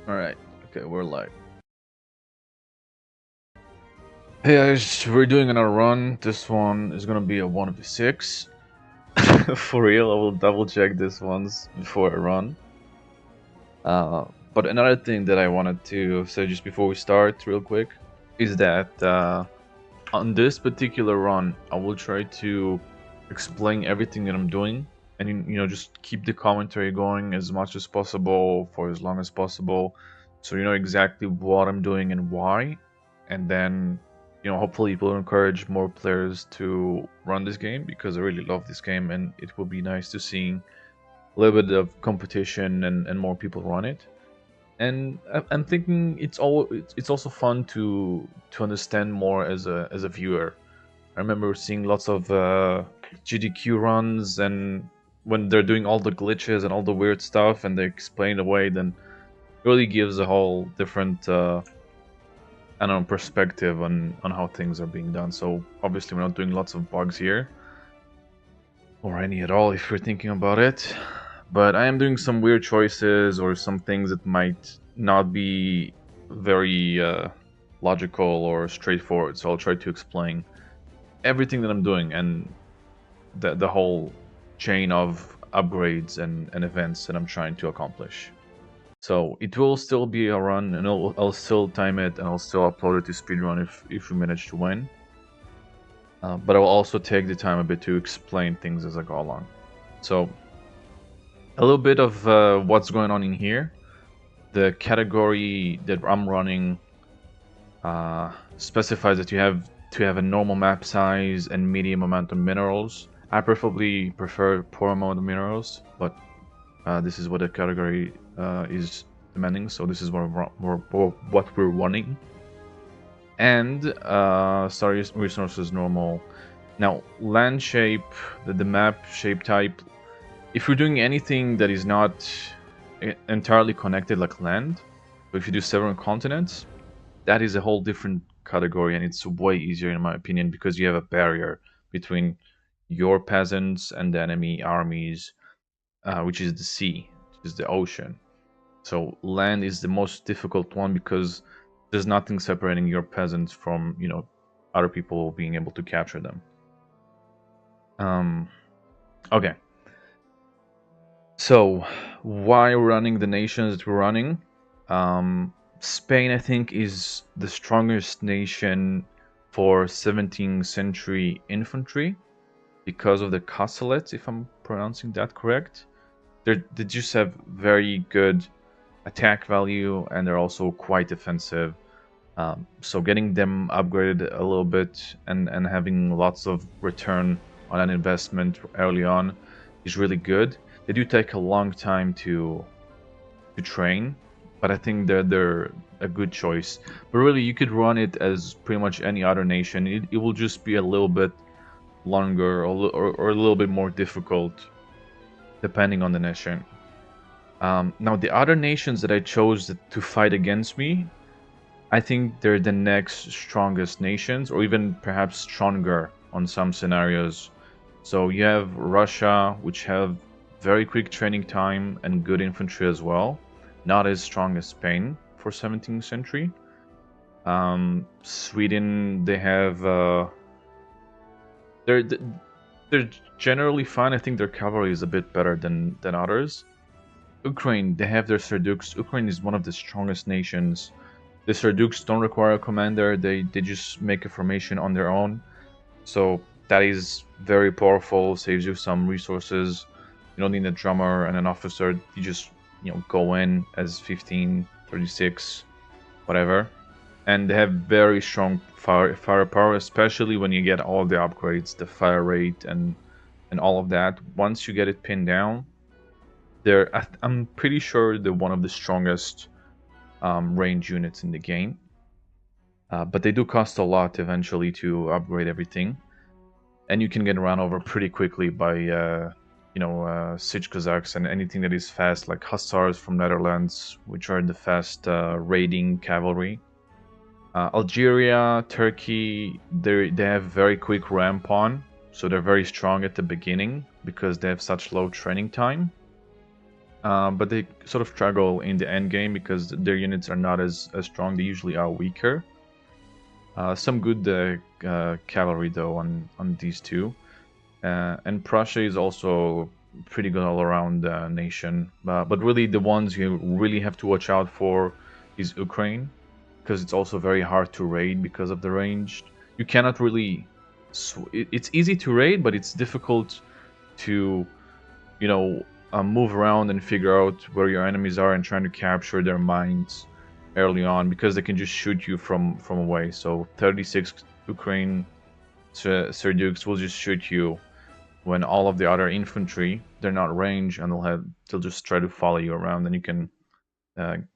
Alright, okay, we're live. Hey guys, we're doing another run. This one is gonna be a 1v6. For real, I will double check this once before I run. But another thing that I wanted to say just before we start, real quick, is that on this particular run, I will try to explain everything that I'm doing, and just keep the commentary going as much as possible for as long as possible, so you know exactly what I'm doing and why, and then hopefully it will encourage more players to run this game because I really love this game, and it will be nice to see a little bit of competition and more people run it. And I'm thinking it's also fun to understand more as a viewer. I remember seeing lots of GDQ runs, and when they're doing all the glitches and all the weird stuff, and they explain away, then it really gives a whole different I don't know, perspective on how things are being done. So obviously we're not doing lots of bugs here, or any at all if you're thinking about it. But I am doing some weird choices or some things that might not be very logical or straightforward. So I'll try to explain everything that I'm doing and the whole chain of upgrades and events that I'm trying to accomplish. So it will still be a run, and I'll still time it, and I'll still upload it to Speedrun if we manage to win. But I will also take the time a bit to explain things as I go along. So a little bit of what's going on in here. The category that I'm running specifies that you have to have a normal map size and medium amount of minerals. I preferably prefer poor amount of minerals, but this is what the category is demanding, so this is what we're running. And star resources normal. Now land shape, the map shape type. If you're doing anything that is not entirely connected like land, but if you do several continents, that is a whole different category, and it's way easier in my opinion because you have a barrier between your peasants and the enemy armies, which is the sea, which is the ocean. So land is the most difficult one because there's nothing separating your peasants from other people being able to capture them. Okay. So why running the nations that we're running? Spain, I think, is the strongest nation for 17th century infantry because of the Cossacks, if I'm pronouncing that correct. They just have very good attack value, and they're also quite defensive. So getting them upgraded a little bit and having lots of return on an investment early on is really good. They do take a long time to train, but I think they're a good choice. But really, you could run it as pretty much any other nation. It will just be a little bit longer or a little bit more difficult depending on the nation. Now, the other nations that I chose to fight against me, I think they're the next strongest nations, or even perhaps stronger on some scenarios. So you have Russia, which have very quick training time and good infantry as well. Not as strong as Spain for 17th century. Sweden, they have they're they're generally fine. I think their cavalry is a bit better than others. Ukraine, they have their Serdukes. Ukraine is one of the strongest nations. The Serdukes don't require a commander. They just make a formation on their own. So that is very powerful, saves you some resources. You don't need a drummer and an officer. You just go in as 15, 36, whatever. And they have very strong firepower, especially when you get all the upgrades, the fire rate and all of that. Once you get it pinned down, I'm pretty sure they're one of the strongest range units in the game. But they do cost a lot eventually to upgrade everything, and you can get run over pretty quickly by siege Cossacks and anything that is fast, like Hussars from Netherlands, which are the fast raiding cavalry. Algeria, Turkey, they have very quick ramp on, so they're very strong at the beginning because they have such low training time. but they sort of struggle in the end game because their units are not as strong. They usually are weaker. Some good cavalry though on these two, and Prussia is also pretty good all around nation. But really, the ones you really have to watch out for is Ukraine, because it's also very hard to raid because of the range. You cannot really. It's easy to raid, but it's difficult to, you know, move around and figure out where your enemies are and trying to capture their minds early on, because they can just shoot you from away. So 36 Ukraine Sir Dukes will just shoot you when all of the other infantry, they're not range, and they'll just try to follow you around, and you can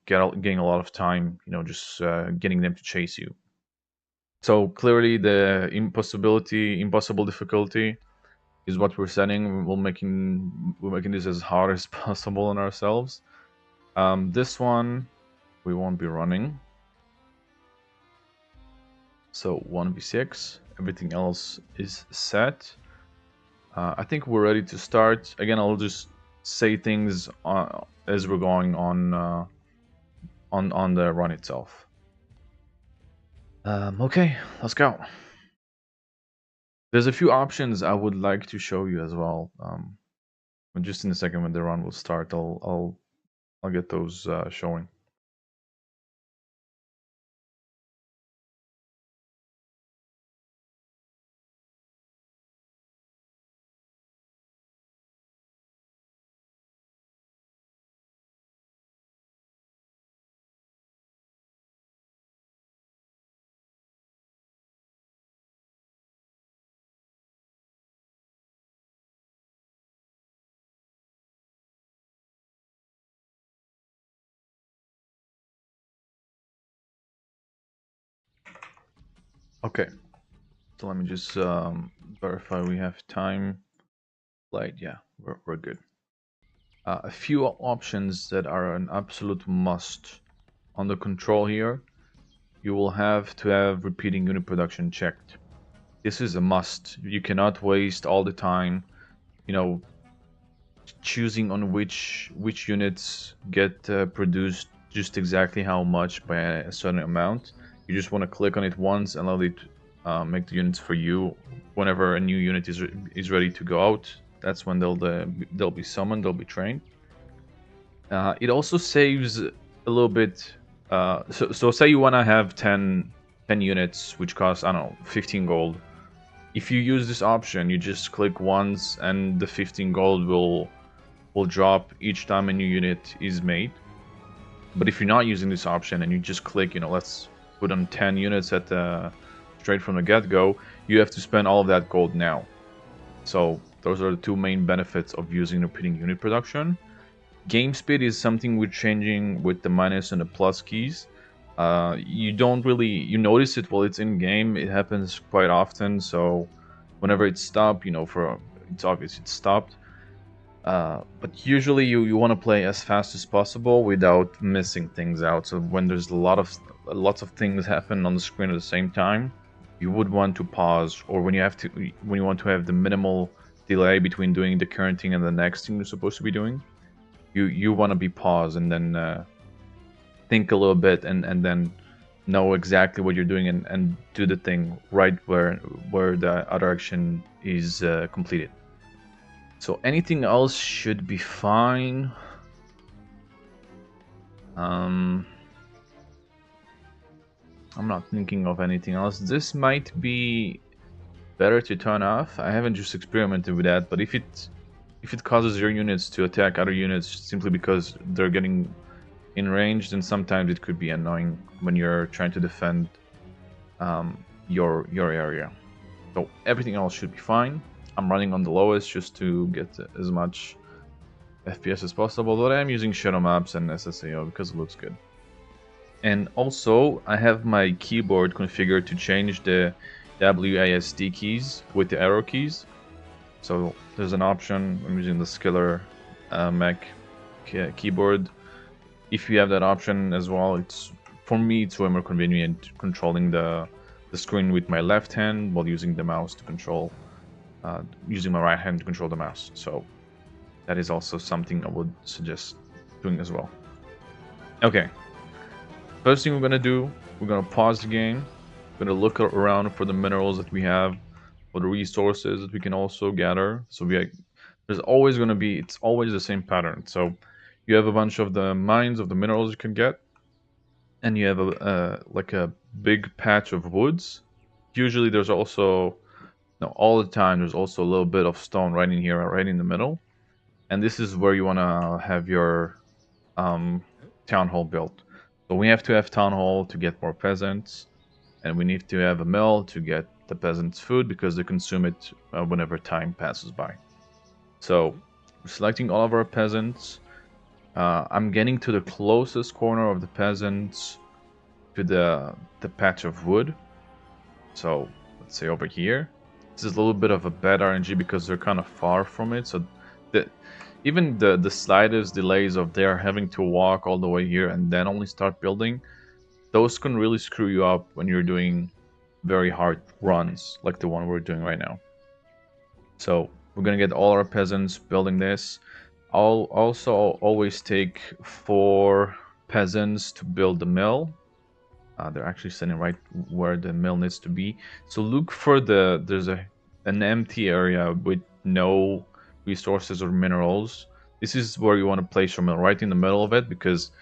gain a lot of time, you know, just getting them to chase you. So clearly the impossible difficulty is what we're setting. We're making this as hard as possible on ourselves. This one we won't be running. So 1v6, everything else is set. I think we're ready to start. Again, I'll just say things as we're going on the run itself. Okay, let's go. There's a few options I would like to show you as well. But just in a second, when the run will start, I'll get those showing. Okay, so let me just verify we have time. Light, yeah, we're good. A few options that are an absolute must on the control here. You will have to have repeating unit production checked. This is a must. You cannot waste all the time, you know, choosing on which units get produced just exactly how much by a certain amount. You just want to click on it once and let it make the units for you. Whenever a new unit is ready to go out, that's when they'll be summoned, they'll be trained. It also saves a little bit. So say you want to have 10 units, which cost, I don't know, 15 gold. If you use this option, you just click once and the 15 gold will drop each time a new unit is made. But if you're not using this option and you just click, you know, let's put on 10 units at the straight from the get-go, you have to spend all of that gold now. So those are the two main benefits of using repeating unit production. Game speed is something we're changing with the minus and the plus keys. You don't really, you notice it while it's in game. It happens quite often. So whenever it's stopped, you know, it's obvious it's stopped. But usually you want to play as fast as possible without missing things out. So when there's lots of things happen on the screen at the same time, you would want to pause, or when you want to have the minimal delay between doing the current thing and the next thing you're supposed to be doing, you want to be paused and then think a little bit and then know exactly what you're doing and do the thing right where the other action is completed. So anything else should be fine. I'm not thinking of anything else. This might be better to turn off. I haven't just experimented with that, but if it causes your units to attack other units simply because they're getting in range, then sometimes it could be annoying when you're trying to defend your area. So everything else should be fine. I'm running on the lowest just to get as much FPS as possible, but I'm using shadow maps and SSAO because it looks good. And also, I have my keyboard configured to change the WASD keys with the arrow keys. So there's an option. I'm using the Skiller Mac keyboard. If you have that option as well, for me it's way more convenient controlling the screen with my left hand while using the mouse to control, using my right hand to control the mouse. So that is also something I would suggest doing as well. Okay, first thing we're gonna do, we're gonna pause the game. We're gonna look around for the minerals that we have, for the resources that we can also gather. So there's always gonna be, it's always the same pattern. So you have a bunch of the mines of the minerals you can get, and you have a like a big patch of woods. Usually there's also, no, all the time there's also a little bit of stone right in here, right in the middle. And this is where you want to have your town hall built. So we have to have town hall to get more peasants, and we need to have a mill to get the peasants food because they consume it whenever time passes by. So we're selecting all of our peasants. I'm getting to the closest corner of the peasants to the patch of wood. So let's say over here. This is a little bit of a bad RNG because they're kind of far from it. So the even the slightest delays of their having to walk all the way here and then only start building, those can really screw you up when you're doing very hard runs like the one we're doing right now. So we're gonna get all our peasants building this. I'll also always take 4 peasants to build the mill. They're actually standing right where the mill needs to be. So look for there's an empty area with no resources or minerals. This is where you want to place your mill, right in the middle of it, because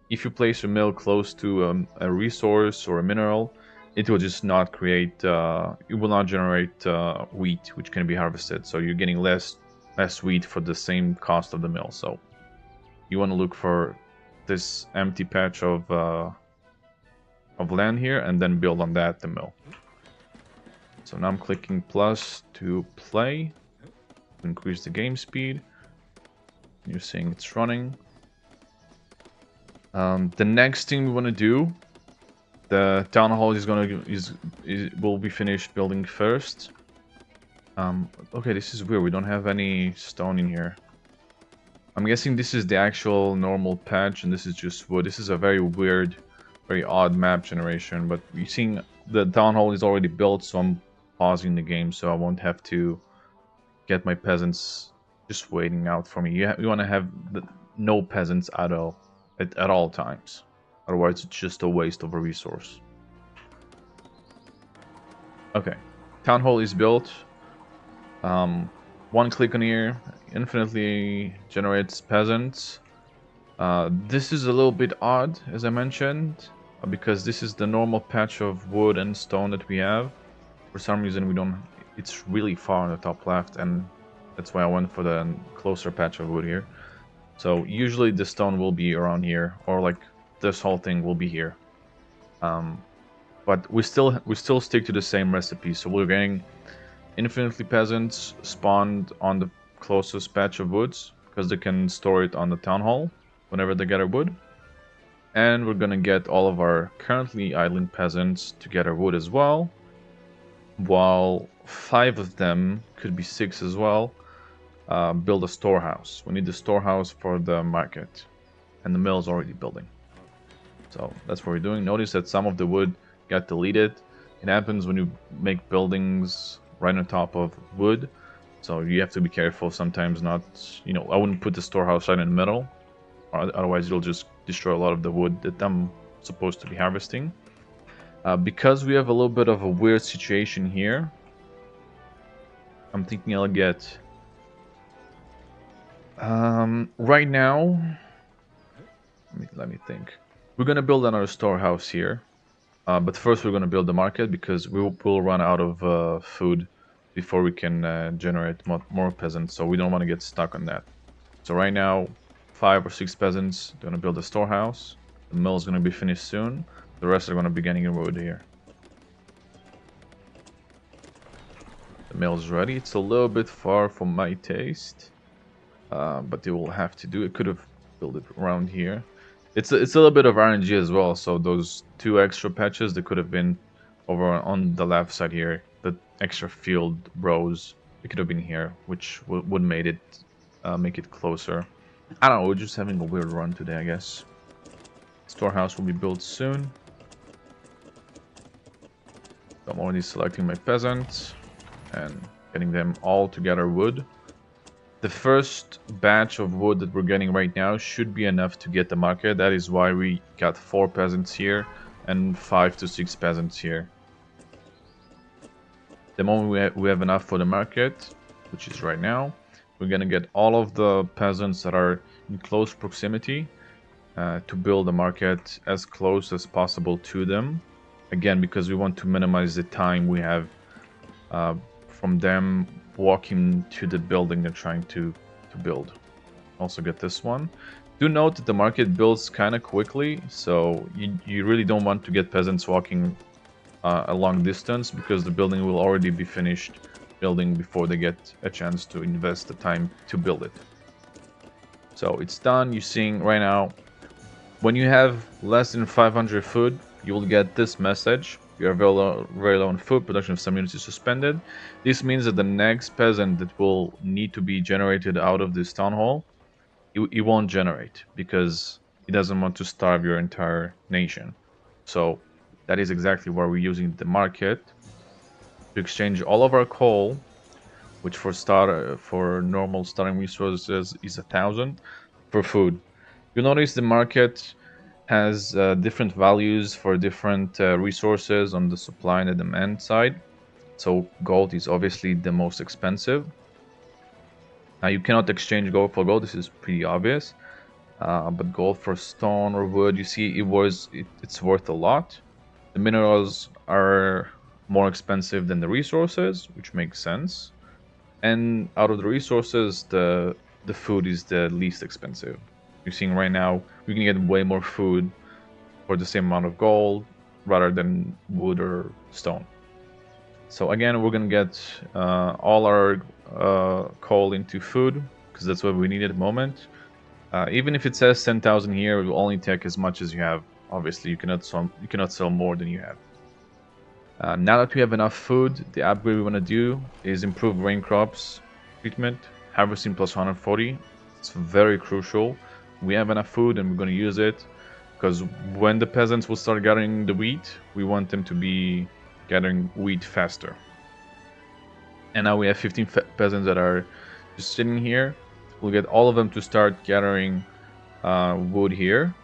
if you place your mill close to a resource or a mineral, it will just not create, it will not generate wheat, which can be harvested. So you're getting less wheat for the same cost of the mill. So you want to look for this empty patch of land here and then build on that the mill. So now I'm clicking plus to play, increase the game speed. You're seeing it's running. The next thing we want to do, the town hall will be finished building first. Okay, this is weird. We don't have any stone in here. I'm guessing this is the actual normal patch and this is just wood. This is a very weird, very odd map generation, but you're seeing the town hall is already built, so I'm pausing the game so I won't have to get my peasants just waiting out for me. You want to have no peasants at all times. Otherwise, it's just a waste of a resource. Okay, town hall is built. One click on here infinitely generates peasants. This is a little bit odd, as I mentioned, because this is the normal patch of wood and stone that we have. For some reason, we don't. It's really far on the top left, and that's why I went for the closer patch of wood here. So usually the stone will be around here, or like this whole thing will be here. But we still stick to the same recipe. So we're getting infinitely peasants spawned on the closest patch of woods because they can store it on the town hall whenever they gather wood. And we're gonna get all of our currently idling peasants to gather wood as well, while 5 of them, could be 6 as well, build a storehouse. We need the storehouse for the market, and the mill is already building. So that's what we're doing. Notice that some of the wood got deleted. It happens when you make buildings right on top of wood, so you have to be careful sometimes. Not, I wouldn't put the storehouse right in the middle, otherwise it'll just destroy a lot of the wood that I'm supposed to be harvesting. Because we have a little bit of a weird situation here, I'm thinking I'll get right now, let me think. We're gonna build another storehouse here, but first we're gonna build the market because we'll run out of food before we can generate more peasants, so we don't want to get stuck on that. So right now, 5 or 6 peasants gonna build a storehouse. The mill is gonna be finished soon. The rest are gonna be getting wood here. The mill is ready. It's a little bit far for my taste, but they will have to do it. Could have built it around here. It's a little bit of RNG as well. So those 2 extra patches, they could have been over on the left side here. The extra field rows, it could have been here, which would make it closer. I don't know. We're just having a weird run today, I guess. Storehouse will be built soon. I'm already selecting my peasants and getting them all to gather wood. The first batch of wood that we're getting right now should be enough to get the market. That is why we got 4 peasants here and 5 to 6 peasants here. The moment we have enough for the market, which is right now, we're gonna get all of the peasants that are in close proximity to build the market as close as possible to them. Again, because we want to minimize the time we have from them walking to the building they're trying to build. Also get this one. Do note that the market builds kind of quickly, so you really don't want to get peasants walking a long distance, because the building will already be finished building before they get a chance to invest the time to build it. So it's done. You're seeing right now, when you have less than 500 food, you will get this message. You are very low on food, production of some units is suspended. This means that the next peasant that will need to be generated out of this town hall, it won't generate, because it doesn't want to starve your entire nation. So that is exactly why we're using the market to exchange all of our coal, which for normal starting resources is 1,000, for food. You'll notice the market has different values for different resources on the supply and the demand side. So gold is obviously the most expensive. Now you cannot exchange gold for gold. This is pretty obvious. But gold for stone or wood, you see, it's worth a lot. The minerals are more expensive than the resources, which makes sense. And out of the resources, the food is the least expensive. You're seeing right now, we can get way more food for the same amount of gold rather than wood or stone. So again, we're gonna get all our coal into food, because that's what we need at the moment. Even if it says 10,000 here, it will only take as much as you have. Obviously, you cannot sell more than you have. Now that we have enough food, the upgrade we want to do is improve rain crops treatment, harvesting plus 140. It's very crucial. We have enough food and we're going to use it, because when the peasants will start gathering the wheat, we want them to be gathering wheat faster. And now we have 15 peasants that are just sitting here. We'll get all of them to start gathering wood here.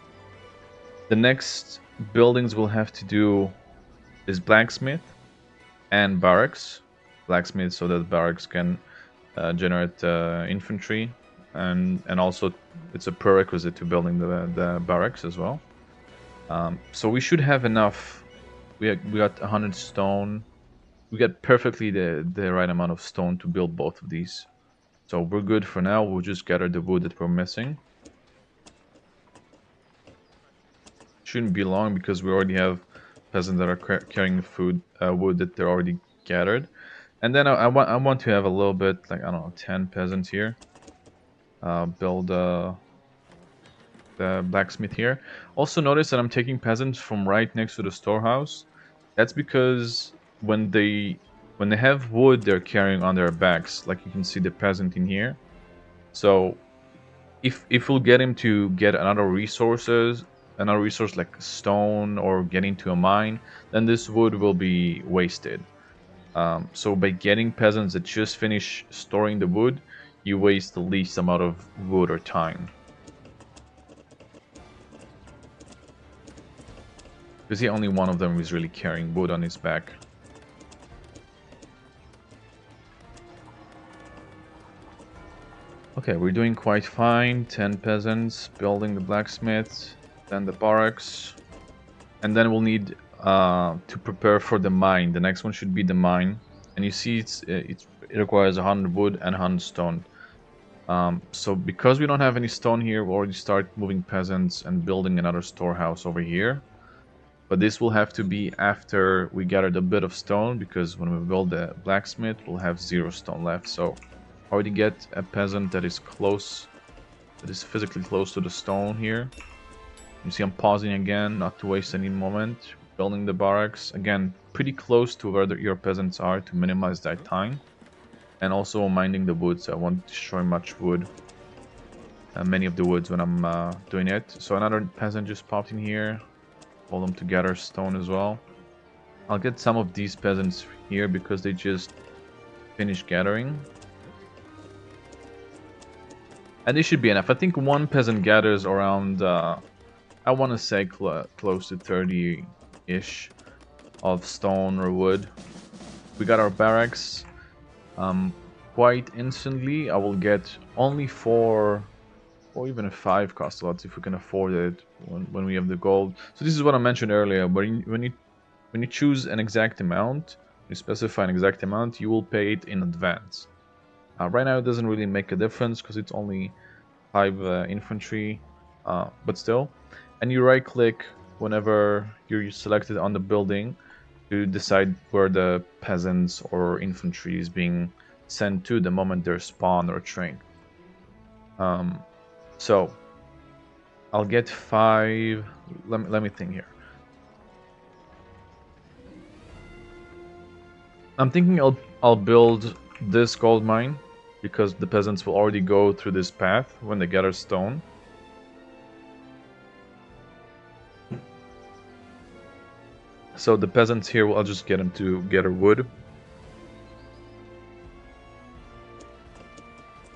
The next buildings we'll have to do is blacksmith and barracks. Blacksmith so that barracks can generate infantry, and also it's a prerequisite to building the barracks as well. So we should have enough. We got 100 stone. We got perfectly the right amount of stone to build both of these. So we're good for now. We'll just gather the wood that we're missing. Shouldn't be long, because we already have peasants that are carrying food, wood that they're already gathered. And then I want to have a little bit, like, I don't know, 10 peasants here. Build the blacksmith here. Also notice that I'm taking peasants from right next to the storehouse. That's because when they have wood they're carrying on their backs, like you can see the peasant in here. So if we'll get him to get another resource like stone or get into a mine, then this wood will be wasted. So by getting peasants that just finish storing the wood, you waste the least amount of wood or time. You see, only one of them is really carrying wood on his back. Okay, we're doing quite fine. 10 peasants, building the blacksmith, then the barracks. And then we'll need to prepare for the mine. The next one should be the mine. And you see it requires 100 wood and 100 stone. So because we don't have any stone here, we'll already start moving peasants and building another storehouse over here. But this will have to be after we gathered a bit of stone, because when we build the blacksmith, we'll have 0 stone left. So already get a peasant that is close, that is physically close to the stone here. You see I'm pausing again, not to waste any moment. Building the barracks, again, pretty close to where your peasants are to minimize that time. And also minding the woods, I won't destroy much wood. Many of the woods when I'm doing it. So another peasant just popped in here. Told them to gather stone as well. I'll get some of these peasants here because they just finished gathering. And it should be enough. I think one peasant gathers around, I want to say close to 30-ish of stone or wood. We got our barracks. Quite instantly, I will get only 4 or even 5 cost lots if we can afford it when we have the gold. So this is what I mentioned earlier. But when you choose an exact amount, you specify an exact amount, you will pay it in advance. Right now, it doesn't really make a difference because it's only 5 infantry, but still. And you right click whenever you're selected on the building to decide where the peasants or infantry is being sent to the moment they're spawned or trained. So I'll get 5. Let me think here. I'm thinking I'll build this gold mine because the peasants will already go through this path when they gather stone. So the peasants here, I'll just get them to gather wood.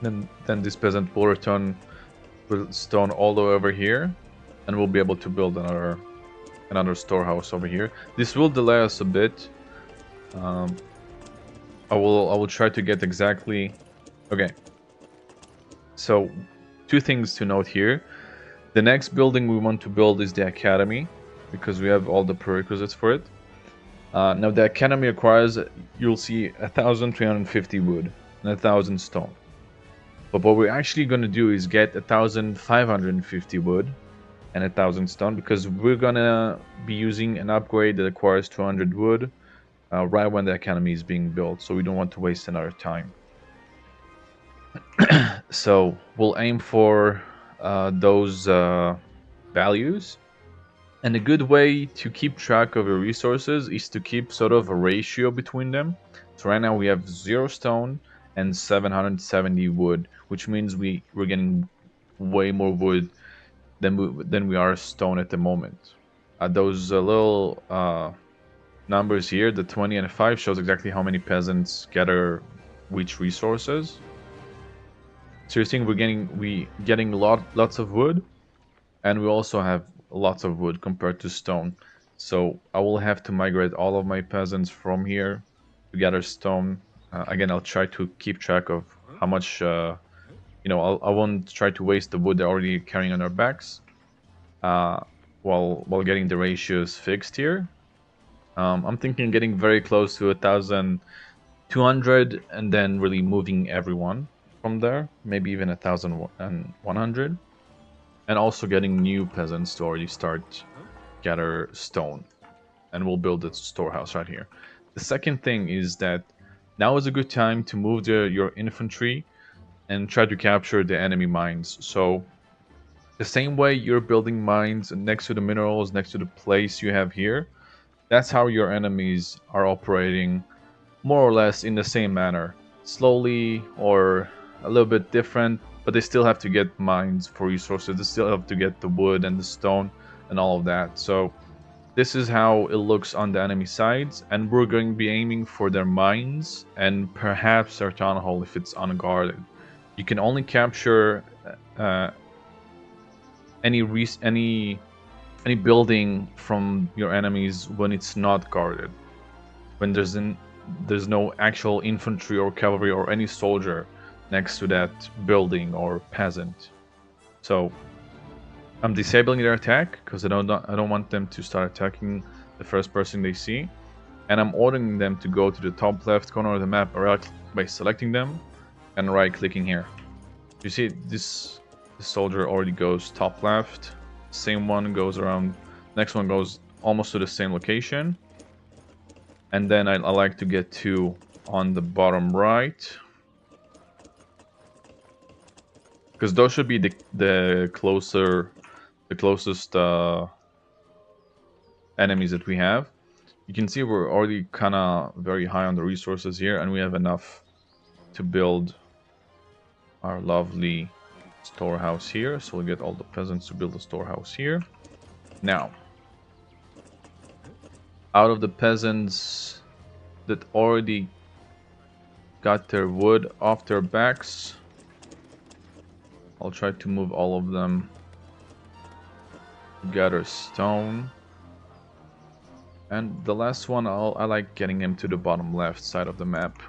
Then this peasant will return with stone all the way over here, and we'll be able to build another storehouse over here. This will delay us a bit. I will try to get exactly. Okay. So 2 things to note here. The next building we want to build is the academy, because we have all the prerequisites for it. Now the academy requires, you'll see 1,350 wood and 1,000 stone. But what we're actually going to do is get 1,550 wood and 1,000 stone, because we're going to be using an upgrade that requires 200 wood right when the academy is being built. So we don't want to waste another time. So we'll aim for those values. And a good way to keep track of your resources is to keep sort of a ratio between them. So right now we have 0 stone and 770 wood, which means we're getting way more wood than we are stone at the moment. Those little numbers here, the 20 and 5, shows exactly how many peasants gather which resources. So you're seeing we getting lots of wood, and we also have lots of wood compared to stone. So I will have to migrate all of my peasants from here to gather stone. Again, I'll try to keep track of how much. I won't try to waste the wood they're already carrying on their backs. While getting the ratios fixed here. I'm thinking getting very close to 1,200 and then really moving everyone from there, maybe even 1,100, and also getting new peasants to already start gather stone, and we'll build a storehouse right here. The second thing is that now is a good time to move your infantry and try to capture the enemy mines. So the same way you're building mines next to the minerals, next to the place you have here, that's how your enemies are operating, more or less in the same manner. Slowly or a little bit different, but they still have to get mines for resources. They still have to get the wood and the stone and all of that. So this is how it looks on the enemy sides, and we're going to be aiming for their mines and perhaps their town hall if it's unguarded. You can only capture any building from your enemies when it's not guarded, when there's no actual infantry or cavalry or any soldier next to that building or peasant. So I'm disabling their attack because I don't want them to start attacking the first person they see, and I'm ordering them to go to the top left corner of the map by selecting them and right clicking here. You see this soldier already goes top left, same one goes around, next one goes almost to the same location, and then I like to get 2 on the bottom right, because those should be the closest enemies that we have. You can see we're already kind of very high on the resources here, and we have enough to build our lovely storehouse here. So we'll get all the peasants to build a storehouse here. Now, out of the peasants that already got their wood off their backs, I'll try to move all of them. Gather stone. And the last one, I like getting him to the bottom left side of the map.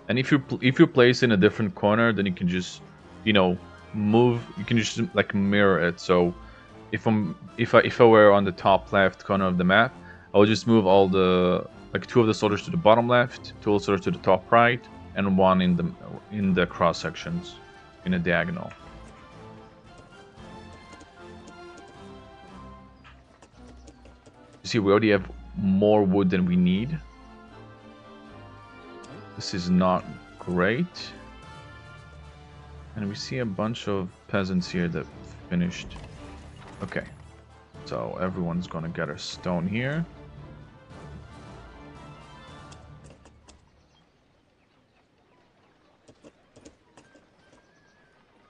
And if you place in a different corner, then you can just, you know, move. You can just like mirror it. So if I were on the top left corner of the map, I would just move all the like 2 of the soldiers to the bottom left, 2 of the soldiers to the top right, and 1 in the cross sections in a diagonal. You see, we already have more wood than we need. This is not great. And we see a bunch of peasants here that finished. Okay. So everyone's gonna get a stone here.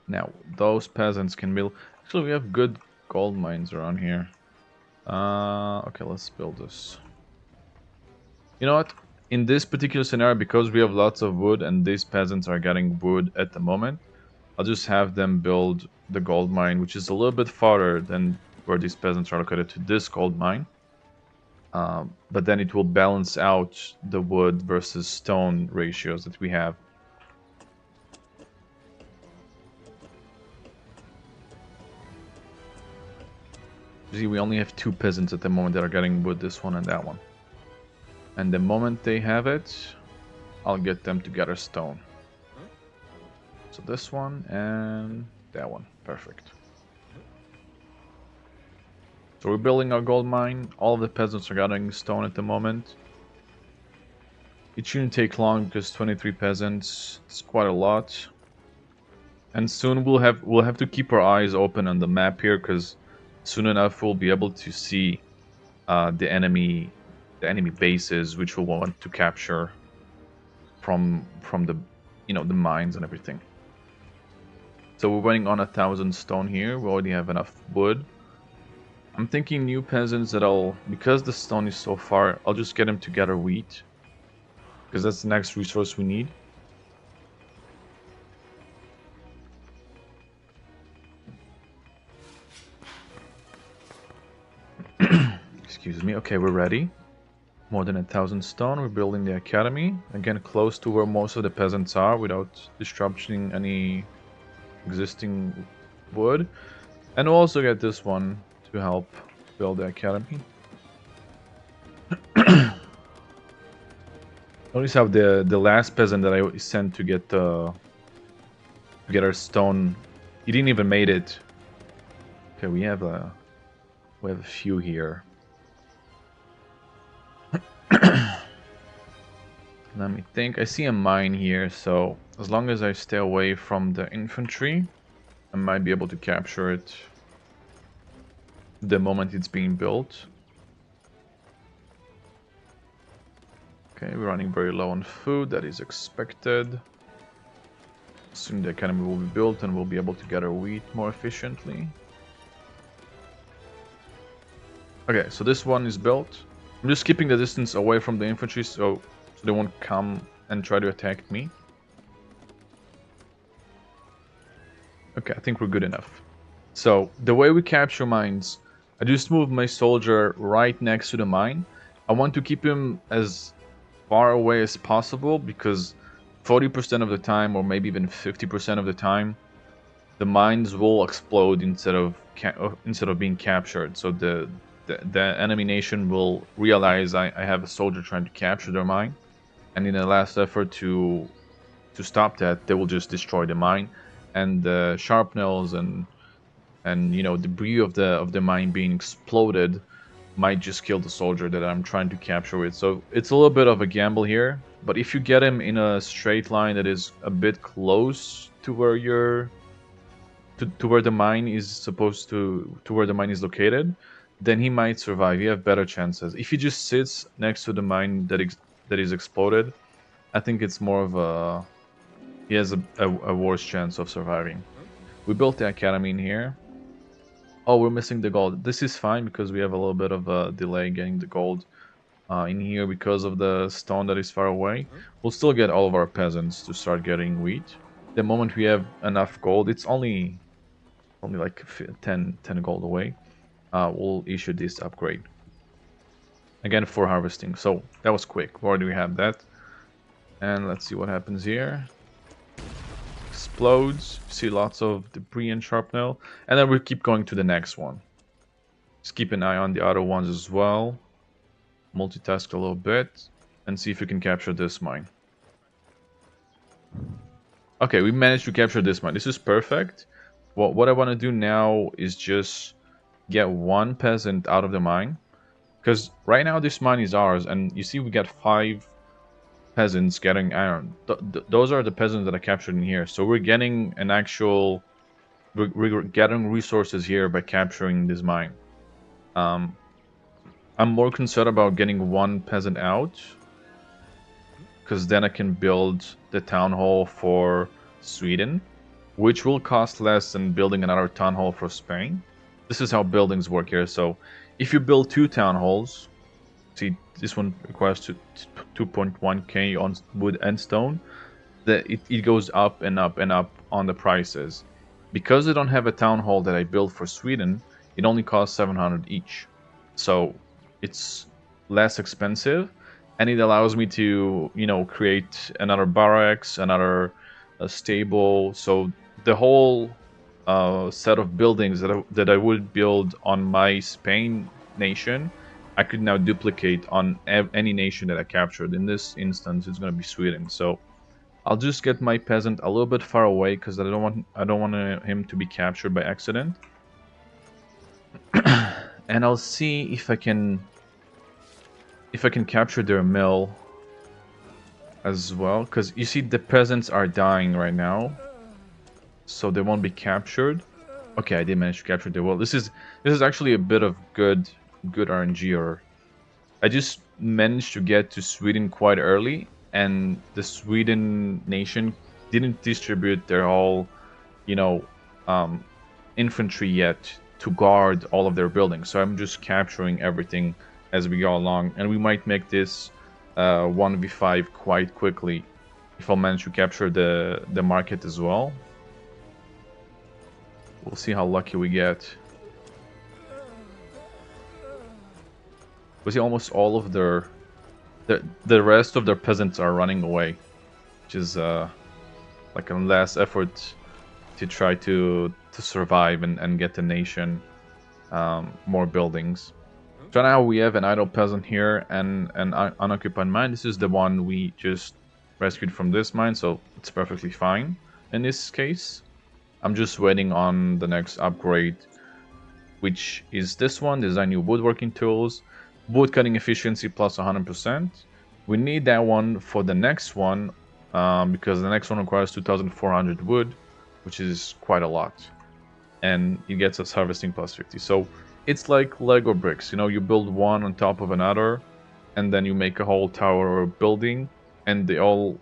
Now, those peasants can build... Actually, we have good gold mines around here. Okay, let's build this. You know what? In this particular scenario, because we have lots of wood and these peasants are getting wood at the moment, I'll just have them build the gold mine, which is a little bit farther than where these peasants are located to this gold mine. But then it will balance out the wood versus stone ratios that we have. You see, we only have 2 peasants at the moment that are getting wood, this one and that one. And the moment they have it, I'll get them to gather stone. So this one and that one. Perfect. So we're building our gold mine. All of the peasants are gathering stone at the moment. It shouldn't take long because 23 peasants is quite a lot. And soon we'll have to keep our eyes open on the map here, because soon enough we'll be able to see the enemy bases, which we'll want to capture from the the mines and everything. So we're running on 1,000 stone here. We already have enough wood. I'm thinking new peasants that because the stone is so far, I'll just get them to gather wheat, because that's the next resource we need. Excuse me. Okay, we're ready. More than 1,000 stone. We're building the academy. Again, close to where most of the peasants are without disrupting any existing wood. And we'll also get this one to help build the academy. Notice how the last peasant that I sent to get our stone, he didn't even made it. Okay, we have a few here. Let me think. I see a mine here, so as long as I stay away from the infantry, I might be able to capture it the moment it's being built. Okay, we're running very low on food. That is expected. Soon the academy will be built and we'll be able to gather wheat more efficiently. Okay, so this one is built. I'm just keeping the distance away from the infantry so they won't come and try to attack me. Okay, I think we're good enough. So the way we capture mines, I just move my soldier right next to the mine. I want to keep him as far away as possible, because 40% of the time, or maybe even 50% of the time, the mines will explode instead of being captured. So the enemy nation will realize I have a soldier trying to capture their mine, and in a last effort to stop that, they will just destroy the mine, and the sharpnels and debris of the mine being exploded might just kill the soldier that I'm trying to capture with. So it's a little bit of a gamble here, but if you get him in a straight line that is a bit close to where to where the mine is supposed to where the mine is located, then he might survive. You have better chances. If he just sits next to the mine that is exploded, I think it's more of he has a worse chance of surviving. We built the academy in here. Oh, we're missing the gold. This is fine because we have a little bit of a delay getting the gold in here because of the stone that is far away. We'll still get all of our peasants to start getting wheat. The moment we have enough gold, it's only like 10 gold away, we'll issue this upgrade again for harvesting. So that was quick. Why do we have that? And let's see what happens here. Explodes. See lots of debris and shrapnel, and then we keep going to the next one. Just keep an eye on the other ones as well. Multitask a little bit and see if we can capture this mine. Okay, we managed to capture this mine. This is perfect. What I want to do now is just get one peasant out of the mine, because right now this mine is ours, and you see we got 5 peasants getting iron. Those are the peasants that I captured in here. So we're getting an actual, we're getting resources here by capturing this mine. I'm more concerned about getting one peasant out, because then I can build the town hall for Sweden, which will cost less than building another town hall for Spain. This is how buildings work here. So if you build 2 town halls, see this one requires 2.1k on wood and stone, it goes up and up and up on the prices. Because I don't have a town hall that I built for Sweden, it only costs 700 each. So it's less expensive, and it allows me to, you know, create another barracks, another stable. So the whole set of buildings that I would build on my Spain nation, I could now duplicate on any nation that I captured. In this instance, it's going to be Sweden. So I'll just get my peasant a little bit far away, because I don't want him to be captured by accident. And I'll see if I can capture their mill as well, because you see the peasants are dying right now, so they won't be captured. Okay, I did manage to capture their will. This is actually a bit of good RNG, or I just managed to get to Sweden quite early, and the Sweden nation didn't distribute their whole, you know, infantry yet to guard all of their buildings. So I'm just capturing everything as we go along, and we might make this 1v5 quite quickly if I'll manage to capture the market as well. We'll see how lucky we get. We see almost all of the rest of their peasants are running away, which is like a last effort to try to survive and get the nation more buildings. So now we have an idle peasant here and an unoccupied mine. This is the one we just rescued from this mine, so it's perfectly fine in this case. I'm just waiting on the next upgrade, which is this one. Design new woodworking tools, wood cutting efficiency plus 100%. We need that one for the next one, because the next one requires 2,400 wood, which is quite a lot, and it gets us harvesting plus 50. So it's like Lego bricks, you know, you build one on top of another, and then you make a whole tower or building, and they all,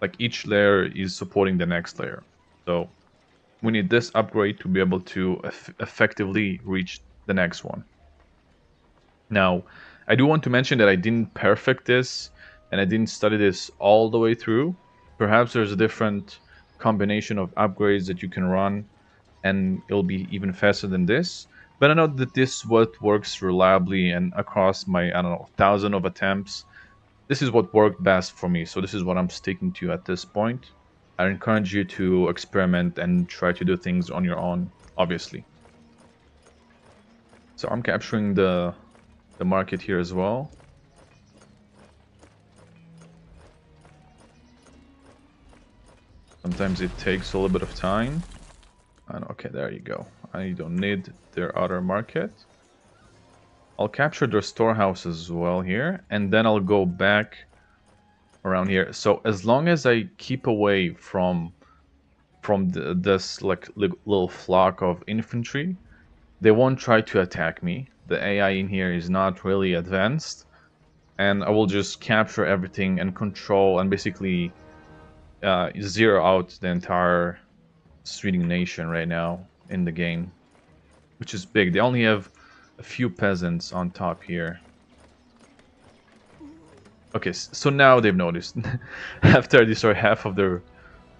like, each layer is supporting the next layer. So we need this upgrade to be able to effectively reach the next one. Now, I do want to mention that I didn't perfect this, and I didn't study this all the way through. Perhaps there's a different combination of upgrades that you can run, and it'll be even faster than this. But I know that this what works reliably, and across my, I don't know, 1,000 of attempts, this is what worked best for me. So this is what I'm sticking to at this point. I encourage you to experiment and try to do things on your own, obviously. So I'm capturing the market here as well. Sometimes it takes a little bit of time. And okay, there you go. I don't need their other market. I'll capture their storehouse as well here, and then I'll go back around here. So as long as I keep away from this like little flock of infantry, they won't try to attack me. The AI in here is not really advanced, and I will just capture everything and control and basically zero out the entire Sweden nation right now in the game, which is big. They only have a few peasants on top here. Okay, so now they've noticed. After I destroy half of their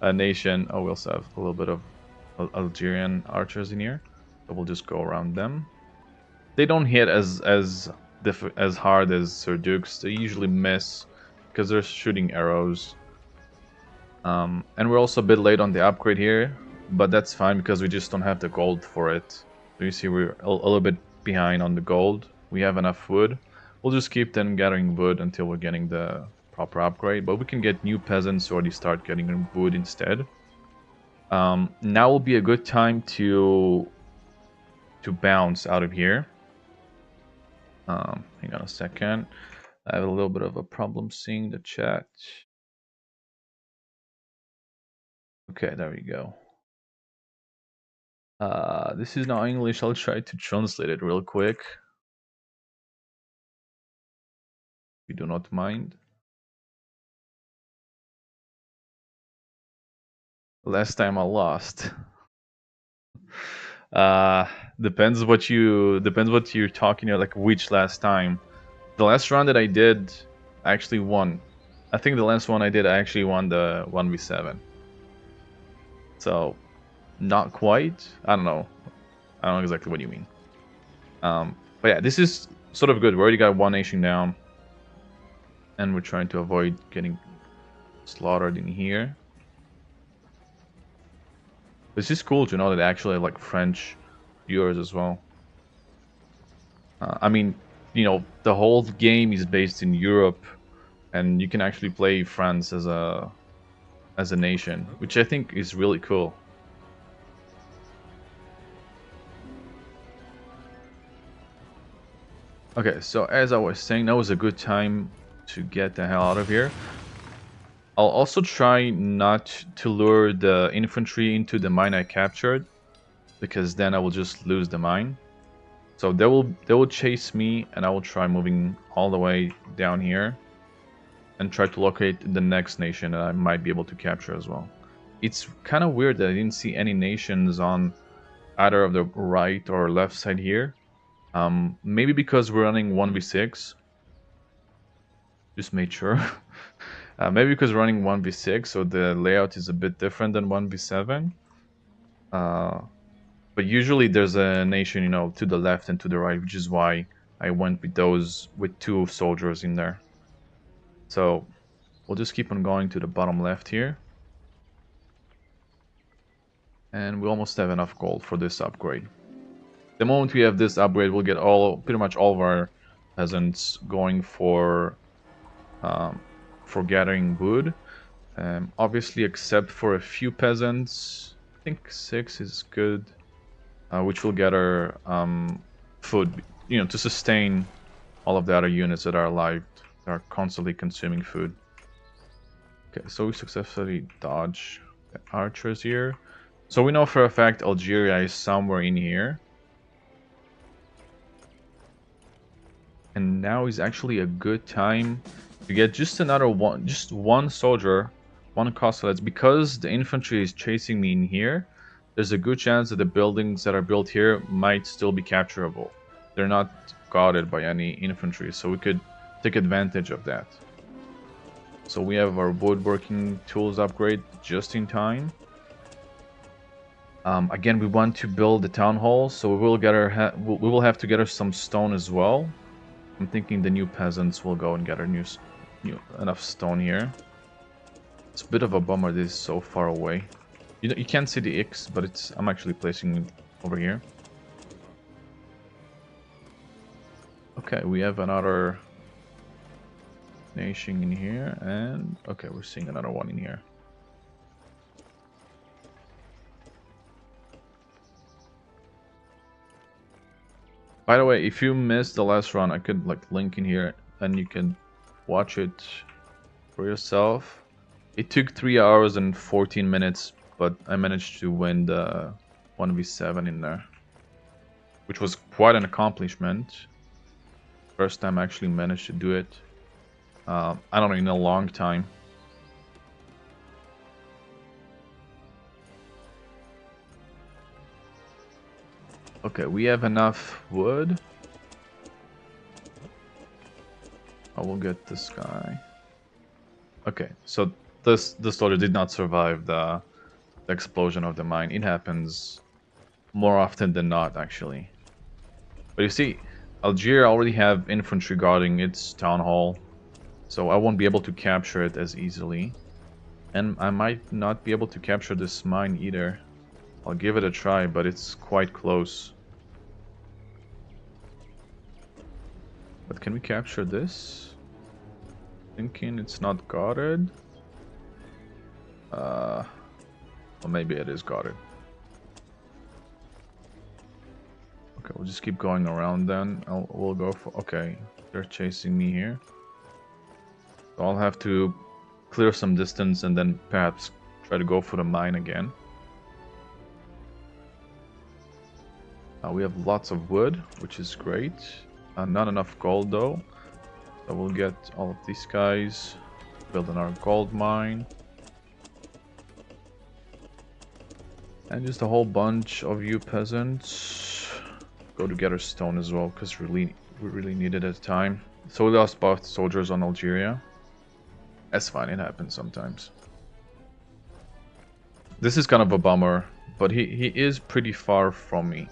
nation. Oh, we also have a little bit of Algerian archers in here, so we'll just go around them. They don't hit as hard as Sir Dukes. They usually miss because they're shooting arrows. And we're also a bit late on the upgrade here, but that's fine because we just don't have the gold for it. So you see we're a little bit behind on the gold. We have enough wood. We'll just keep then gathering wood until we're getting the proper upgrade, but we can get new peasants already start getting wood instead. Now will be a good time to bounce out of here. Hang on a second. I have a little bit of a problem seeing the chat. Okay, there we go. This is now English. I'll try to translate it real quick. If you do not mind. Last time I lost. Depends what you're talking about, like which last time. The last round that I did, I actually won. I think the last one I did, I actually won the 1v7. So, not quite. I don't know. I don't know exactly what you mean. But yeah, this is sort of good. We already got one nation down. And we're trying to avoid getting slaughtered in here. It's just cool to know that they actually have like French viewers as well. I mean, you know, the whole game is based in Europe, and you can actually play France as a nation, which I think is really cool. Okay, so as I was saying, that was a good time to get the hell out of here. I'll also try not to lure the infantry into the mine I captured, because then I will just lose the mine. So they will chase me, and I will try moving all the way down here and try to locate the next nation that I might be able to capture as well. It's kind of weird that I didn't see any nations on either of the right or left side here. Maybe because we're running 1v6. Just made sure. Maybe because we're running 1v6, so the layout is a bit different than 1v7. But usually there's a nation, you know, to the left and to the right, which is why I went with two soldiers in there. So we'll just keep on going to the bottom left here. And we almost have enough gold for this upgrade. The moment we have this upgrade, we'll get pretty much all of our peasants going for gathering wood. Obviously, except for a few peasants. I think 6 is good, which will get our food, you know, to sustain all of the other units that are alive, that are constantly consuming food. Okay, so we successfully dodge the archers here. So we know for a fact Algeria is somewhere in here. And now is actually a good time to get just one soldier, one Cossacks. Because the infantry is chasing me in here, there's a good chance that the buildings that are built here might still be capturable. They're not guarded by any infantry, so we could take advantage of that. So we have our woodworking tools upgrade just in time. Again, we want to build the town hall, so we will have to get some stone as well. I'm thinking the new peasants will go and get our new enough stone here. It's a bit of a bummer this is so far away. You can't see the X, but I'm actually placing it over here. Okay, we have another nation in here, and okay, we're seeing another one in here. By the way, if you missed the last run, I could like link in here and you can watch it for yourself. It took 3 hours and 14 minutes, but I managed to win the 1v7 in there, which was quite an accomplishment. First time I actually managed to do it. I don't know, in a long time. Okay, we have enough wood. I will get this guy. Okay, so this soldier did not survive the explosion of the mine. It happens more often than not, actually. But you see, Algeria already have infantry guarding its town hall, so I won't be able to capture it as easily. And I might not be able to capture this mine either. I'll give it a try, but it's quite close. But can we capture this? Thinking it's not guarded. Well, maybe it is guarded. Okay, we'll just keep going around then. We'll go for... Okay, they're chasing me here. So I'll have to clear some distance and then perhaps try to go for the mine again. We have lots of wood, which is great. Not enough gold though. So we'll get all of these guys, build our gold mine. And just a whole bunch of you peasants. Go to gather stone as well, because we really need it at the time. So we lost both soldiers on Algeria. That's fine, it happens sometimes. This is kind of a bummer, but he is pretty far from me.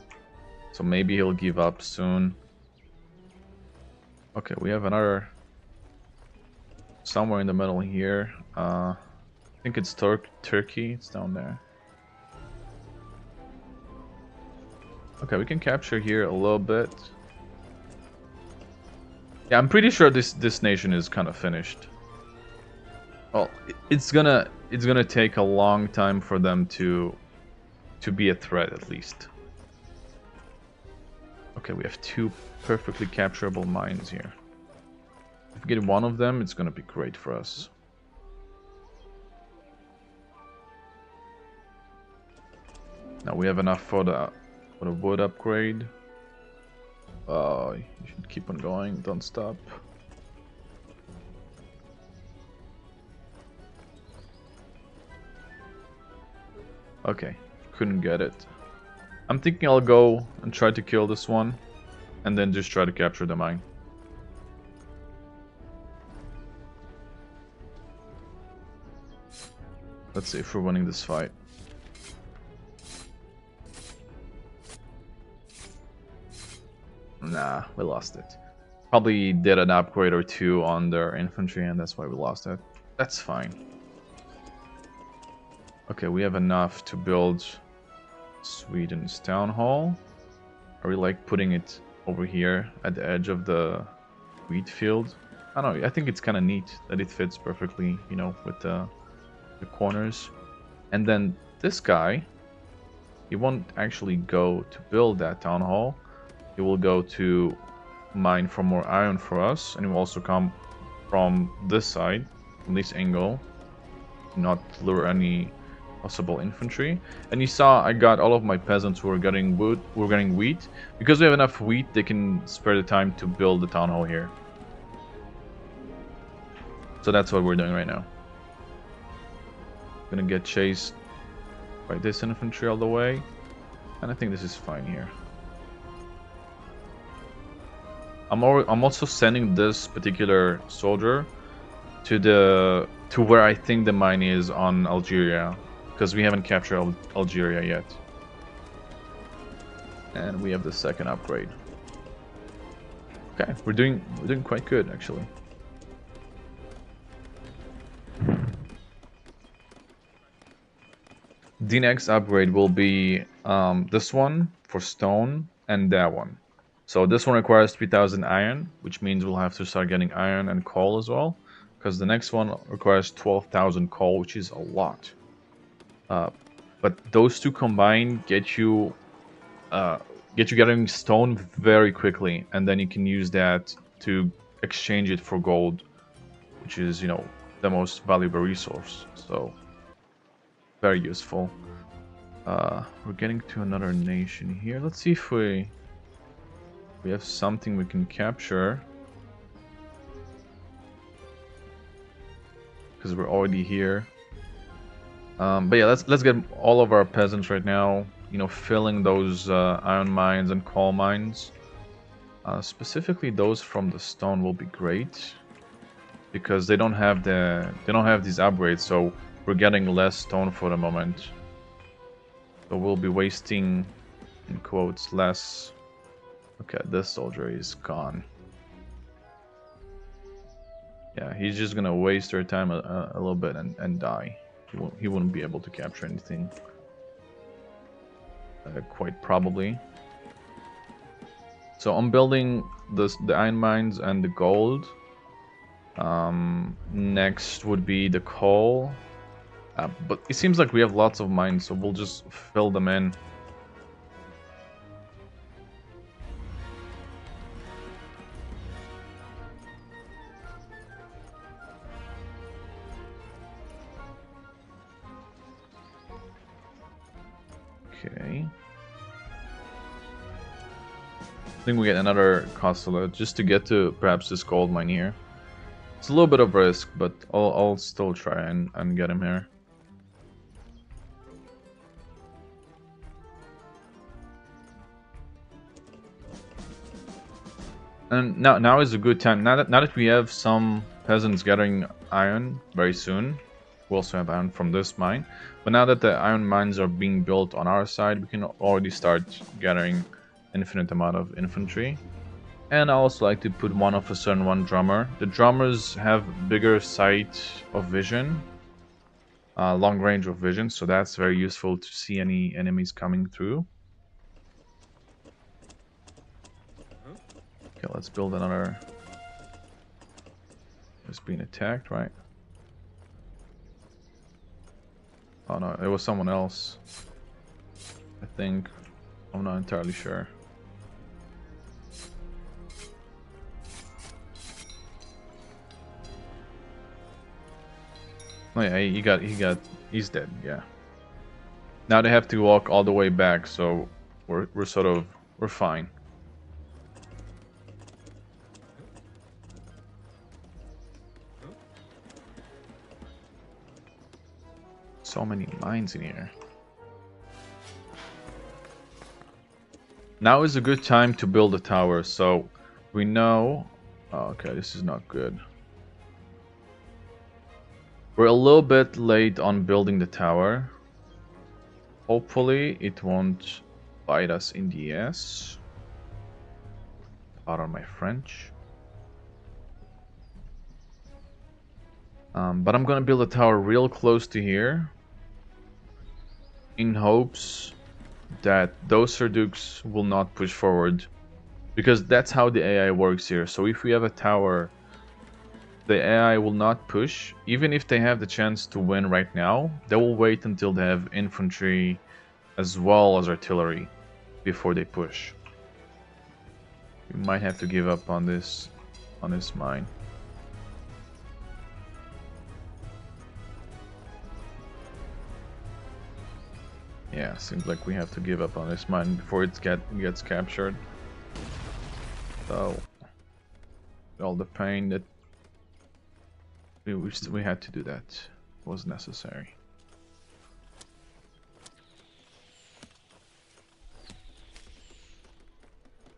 So maybe he'll give up soon. Okay, we have another somewhere in the middle here. I think it's Turkey. It's down there. Okay, we can capture here a little bit. Yeah, I'm pretty sure this nation is kind of finished. Well, it's gonna take a long time for them to be a threat at least. Okay, we have two perfectly capturable mines here. If we get one of them, it's gonna be great for us. Now we have enough for the wood upgrade. You should keep on going, don't stop. Okay, couldn't get it. I'm thinking I'll go and try to kill this one, and then just try to capture the mine. Let's see if we're winning this fight. Nah, we lost it. Probably did an upgrade or two on their infantry, and that's why we lost it. That's fine. Okay, we have enough to build Sweden's town hall. I really like putting it over here at the edge of the wheat field. I don't know, I think it's kind of neat that it fits perfectly, you know, with the corners. And then this guy, he won't actually go to build that town hall. He will go to mine for more iron for us, and he will also come from this side, from this angle, not lure any possible infantry. And you saw I got all of my peasants who are getting wood, who are getting wheat. Because we have enough wheat, they can spare the time to build the town hall here. So that's what we're doing right now. Gonna get chased by this infantry all the way, and I think this is fine here. I'm also sending this particular soldier to where I think the mine is on Algeria, because we haven't captured Algeria yet. And we have the second upgrade. Okay, we're doing quite good actually. The next upgrade will be this one for stone and that one. So this one requires 3000 iron, which means we'll have to start getting iron and coal as well, because the next one requires 12,000 coal, which is a lot. But those two combined get you getting stone very quickly, and then you can use that to exchange it for gold, which is, you know, the most valuable resource. So very useful. We're getting to another nation here. Let's see if we have something we can capture, because we're already here. But yeah, let's get all of our peasants right now, you know, filling those iron mines and coal mines. Specifically those from the stone will be great. because they don't have these upgrades, so we're getting less stone for the moment. So we'll be wasting, in quotes, less. Okay, this soldier is gone. Yeah, he's just gonna waste our time a little bit and die. He wouldn't be able to capture anything. Quite probably. So I'm building the iron mines and the gold. Next would be the coal. But it seems like we have lots of mines, so we'll just fill them in. Okay. I think we get another Cossacks just to get to perhaps this gold mine here. It's a little bit of risk, but I'll still try and get him here. And now is a good time. Now that we have some peasants gathering iron very soon, we also have iron from this mine. But now that the iron mines are being built on our side, we can already start gathering infinite amount of infantry. And I also like to put one officer and one drummer. The drummers have bigger sight of vision, long range of vision, so that's very useful to see any enemies coming through. Okay, let's build another. It's being attacked, right? Oh no, it was someone else. I think. I'm not entirely sure. Oh yeah, he's dead. Yeah. Now they have to walk all the way back, so we're fine. So many mines in here. Now is a good time to build a tower, so we know. Oh, okay, this is not good. We're a little bit late on building the tower. Hopefully it won't bite us in the ass. Pardon my French. But I'm gonna build a tower real close to here, in hopes that those Serdukes will not push forward, because that's how the AI works here. So if we have a tower, the AI will not push. Even if they have the chance to win right now, they will wait until they have infantry as well as artillery before they push. We might have to give up on this mine. Yeah, seems like we have to give up on this mine before it gets captured. So, all the pain that we had to do that was necessary.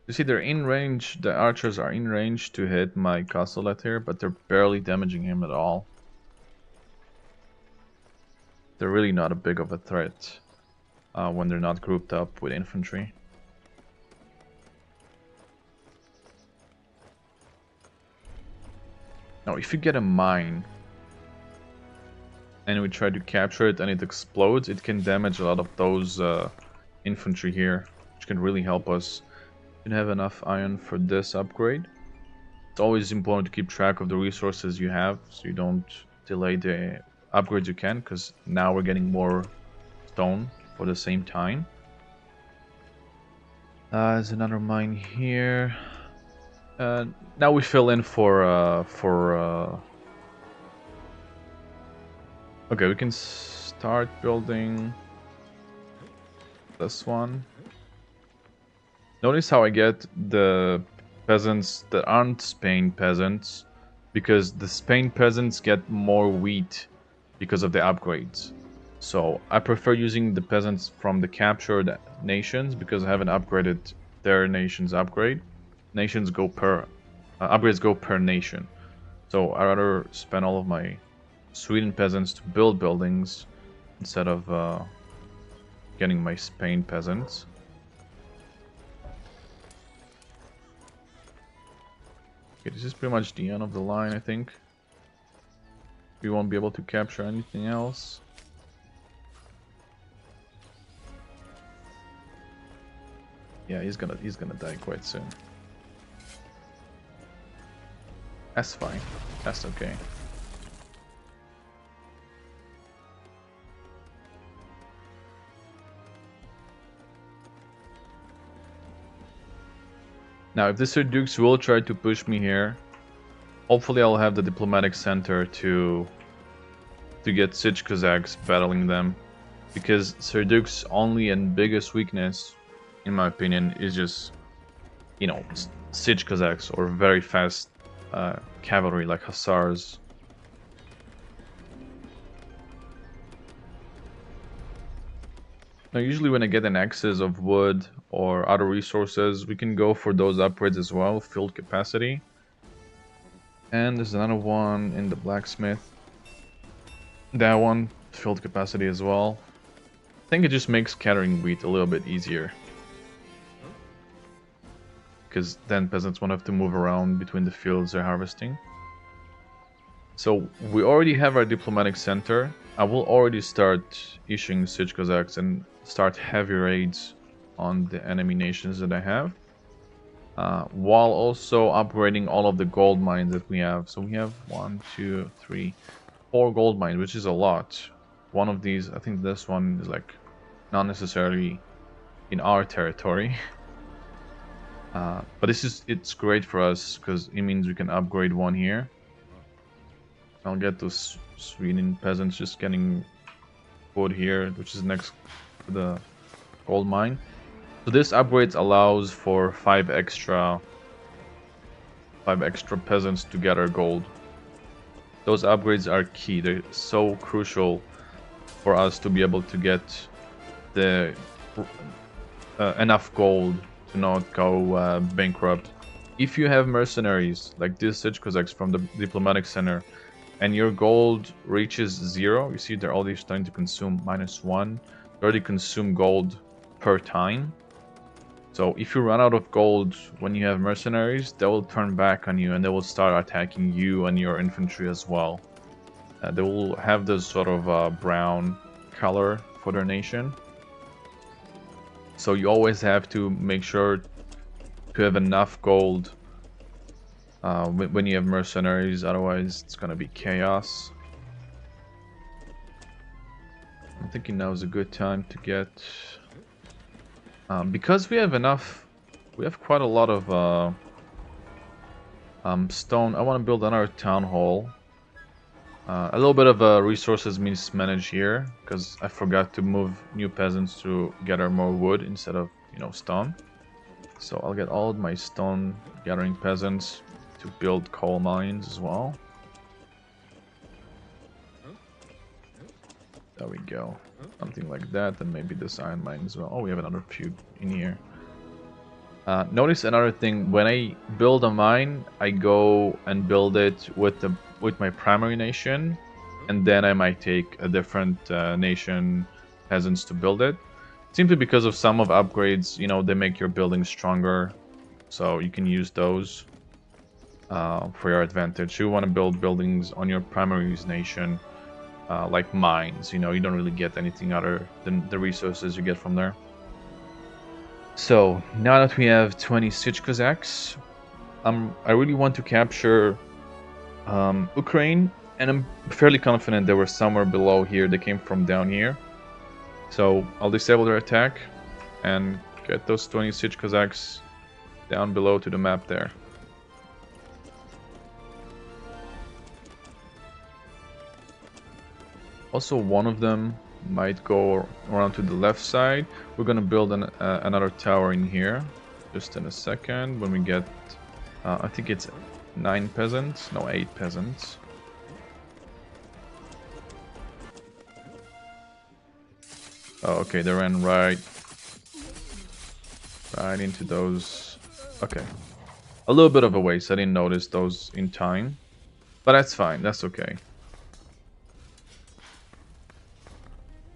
You see, they're in range. The archers are in range to hit my Cossacks here, but they're barely damaging him at all. They're really not a big of a threat when they're not grouped up with infantry. Now, if you get a mine and we try to capture it and it explodes, it can damage a lot of those infantry here, which can really help us. You have enough iron for this upgrade. It's always important to keep track of the resources you have, so you don't delay the upgrades you can, because now we're getting more stone for the same time. There's another mine here. Now we fill in for okay, we can start building this one. Notice how I get the peasants that aren't Spain peasants, because the Spain peasants get more wheat because of the upgrades. So I prefer using the peasants from the captured nations, because I haven't upgraded their nation's upgrade. Nations go per upgrades go per nation. So I'd rather spend all of my Sweden peasants to build buildings instead of getting my Spain peasants. Okay, this is pretty much the end of the line, I think. We won't be able to capture anything else. Yeah, he's gonna die quite soon. That's fine. That's okay. Now, if the Sir Dukes will try to push me here, hopefully I'll have the diplomatic center to get Sich Cossacks battling them, because Sir Duke's only and biggest weakness, in my opinion, is just, you know, Sich Cossacks or very fast cavalry like Hussars. Now, usually when I get an excess of wood or other resources, we can go for those upgrades as well, field capacity. And there's another one in the blacksmith. That one, field capacity as well. I think it just makes scattering wheat a little bit easier, because then peasants won't have to move around between the fields they're harvesting. So we already have our diplomatic center. I will already start issuing Sich Cossacks and start heavy raids on the enemy nations that I have, while also upgrading all of the gold mines that we have. So we have 1, 2, 3, 4 gold mines, which is a lot. One of these, I think this one is like not necessarily in our territory. But it's great for us because it means we can upgrade one here. I'll get those Sweden peasants just getting wood here, which is next to the gold mine. So this upgrade allows for 5 extra peasants to gather gold. Those upgrades are key. They're so crucial for us to be able to get the enough gold to not go bankrupt. If you have mercenaries like this Sich Cossacks from the diplomatic center, and your gold reaches 0, you see they're already starting to consume -1. They already consume gold per time. So if you run out of gold when you have mercenaries, they will turn back on you and they will start attacking you and your infantry as well. They will have this sort of brown color for their nation. So you always have to make sure to have enough gold when you have mercenaries, otherwise it's gonna be chaos. I'm thinking now is a good time to get, because we have enough, we have quite a lot of stone. I want to build another town hall. A little bit of resources mismanaged here because I forgot to move new peasants to gather more wood instead of, you know, stone. So I'll get all of my stone gathering peasants to build coal mines as well. There we go. Something like that, and maybe this iron mine as well. Oh, we have another few in here. Notice another thing, when I build a mine, I go and build it with my primary nation, and then I might take a different nation peasants to build it. Simply because of some of upgrades, you know, they make your buildings stronger, so you can use those for your advantage. You want to build buildings on your primary nation, like mines. You know, you don't really get anything other than the resources you get from there. So now that we have 20 Sich Cossacks, I really want to capture Ukraine, and I'm fairly confident they were somewhere below here. They came from down here. So I'll disable their attack and get those 20 Sich Cossacks down below to the map there. Also, one of them might go around to the left side. We're gonna build another tower in here just in a second when we get, I think it's 9 peasants, no, 8 peasants. Oh, okay, they ran right into those. Okay, a little bit of a waste. I didn't notice those in time. But that's fine. That's okay.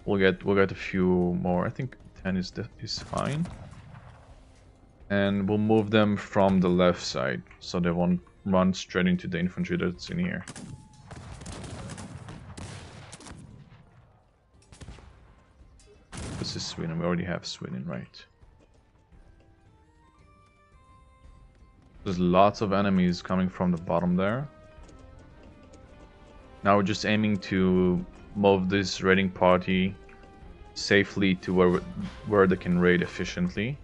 We'll get a few more. I think 10 is fine. And we'll move them from the left side so they won't run straight into the infantry that's in here. This is Sweden. We already have Sweden, right? There's lots of enemies coming from the bottom there. Now we're just aiming to move this raiding party safely to where they can raid efficiently.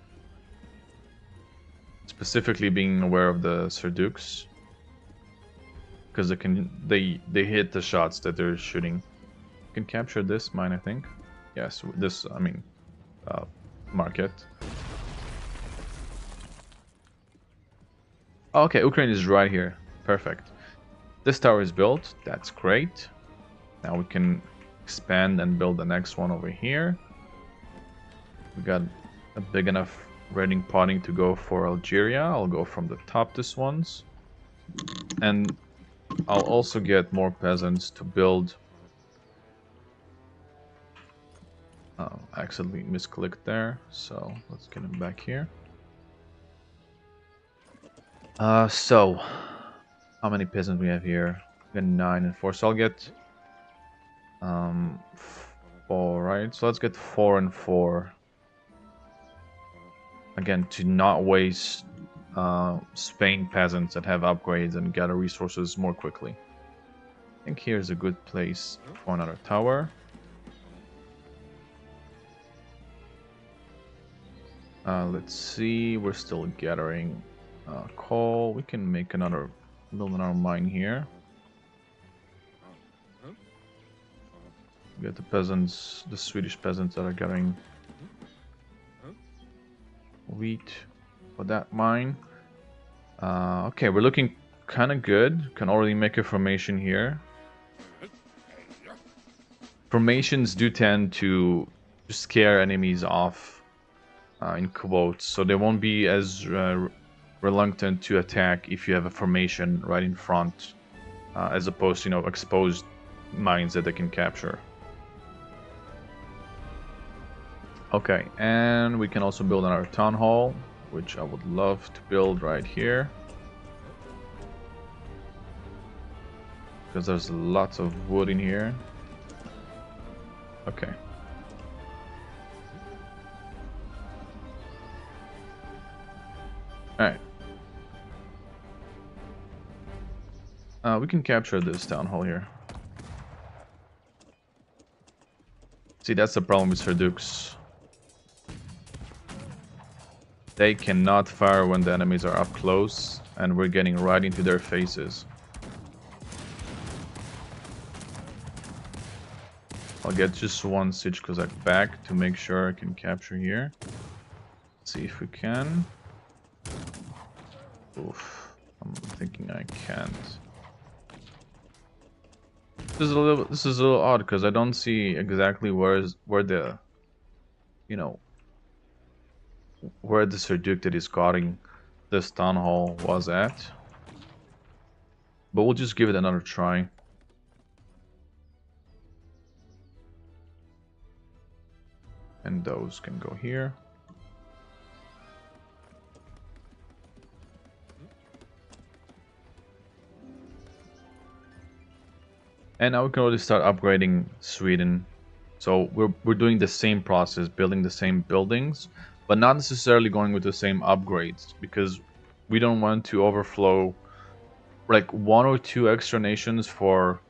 Specifically being aware of the Serdukes, because they hit the shots that they're shooting. You can capture this mine, I think. Yes, this, I mean, market. Oh, okay, Ukraine is right here. Perfect. This tower is built. That's great. Now we can expand and build the next one over here. We got a big enough raiding party to go for Algeria. I'll go from the top this ones. And I'll also get more peasants to build. I accidentally misclicked there, so let's get him back here. So how many peasants we have here? We got 9 and 4, so I'll get 4, right? So let's get 4 and 4. Again, to not waste Spain peasants that have upgrades and gather resources more quickly. I think here's a good place for another tower. Let's see, we're still gathering coal. We can make build another mine here. We got the peasants, the Swedish peasants that are gathering wheat for that mine. Okay, we're looking kind of good. Can already make a formation here. Formations do tend to scare enemies off, in quotes, so they won't be as reluctant to attack if you have a formation right in front, as opposed to, exposed mines that they can capture. Okay, and we can also build another town hall, which I would love to build right here, because there's lots of wood in here. Okay. Alright. We can capture this town hall here. See, that's the problem with Serdukes. They cannot fire when the enemies are up close, and we're getting right into their faces. I'll get just one Siege Cossack back to make sure I can capture here. Let's see if we can. Oof, I'm thinking I can't. This is a little odd because I don't see exactly where the where the Serduk that is guarding this town hall was at. But we'll just give it another try. And those can go here. And now we can already start upgrading Sweden. So we're doing the same process, building the same buildings, but not necessarily going with the same upgrades, because we don't want to overflow like 1 or 2 extra nations for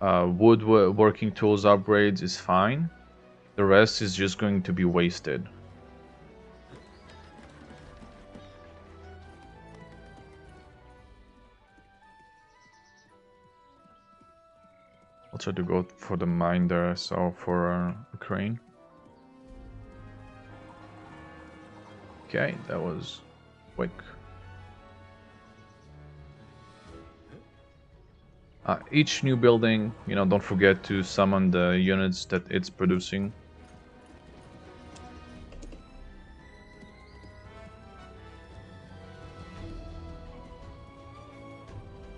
woodworking tools upgrades is fine. The rest is just going to be wasted. I'll try to go for the mine there I saw for Ukraine. Okay, that was quick. Each new building, don't forget to summon the units that it's producing.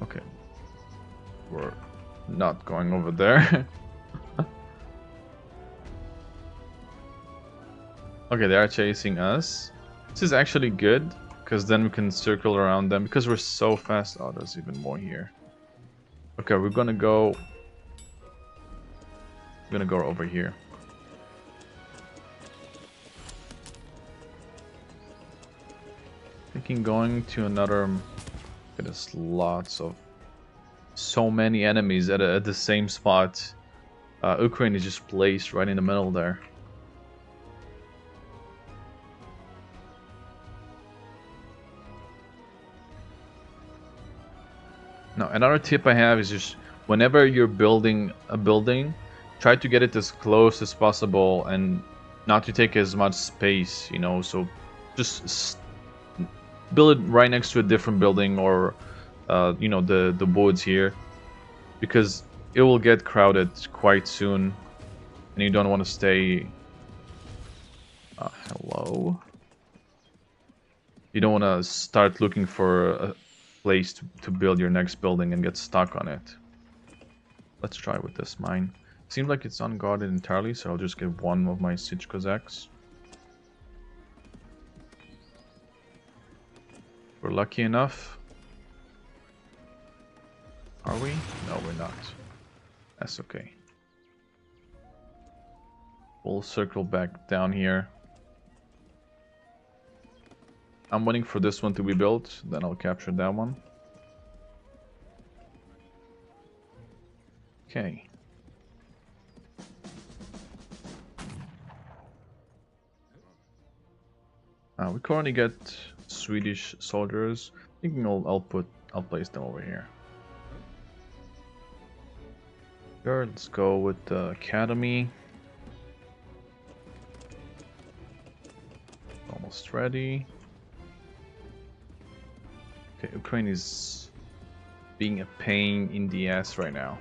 Okay. We're not going over there. Okay, they are chasing us. This is actually good, because then we can circle around them, because we're so fast. Oh, there's even more here. Okay, we're gonna go over here. Thinking going to another. There's lots of so many enemies at the same spot. Ukraine is just placed right in the middle there. Now, another tip I have is just whenever you're building a building, try to get it as close as possible and not to take as much space, you know. So just build it right next to a different building, or you know, the woods here, because it will get crowded quite soon and you don't want to stay. Hello. You don't want to start looking for a place to build your next building and get stuck on it. Let's try with this mine. Seems like it's unguarded entirely, so I'll just get one of my siege Cossacks. We're lucky enough. Are we? No, we're not. That's okay. We'll circle back down here. I'm waiting for this one to be built, then I'll capture that one. Okay. We currently get Swedish soldiers. Thinking I'll place them over here. Sure, let's go with the academy. Almost ready. Okay, Ukraine is being a pain in the ass right now.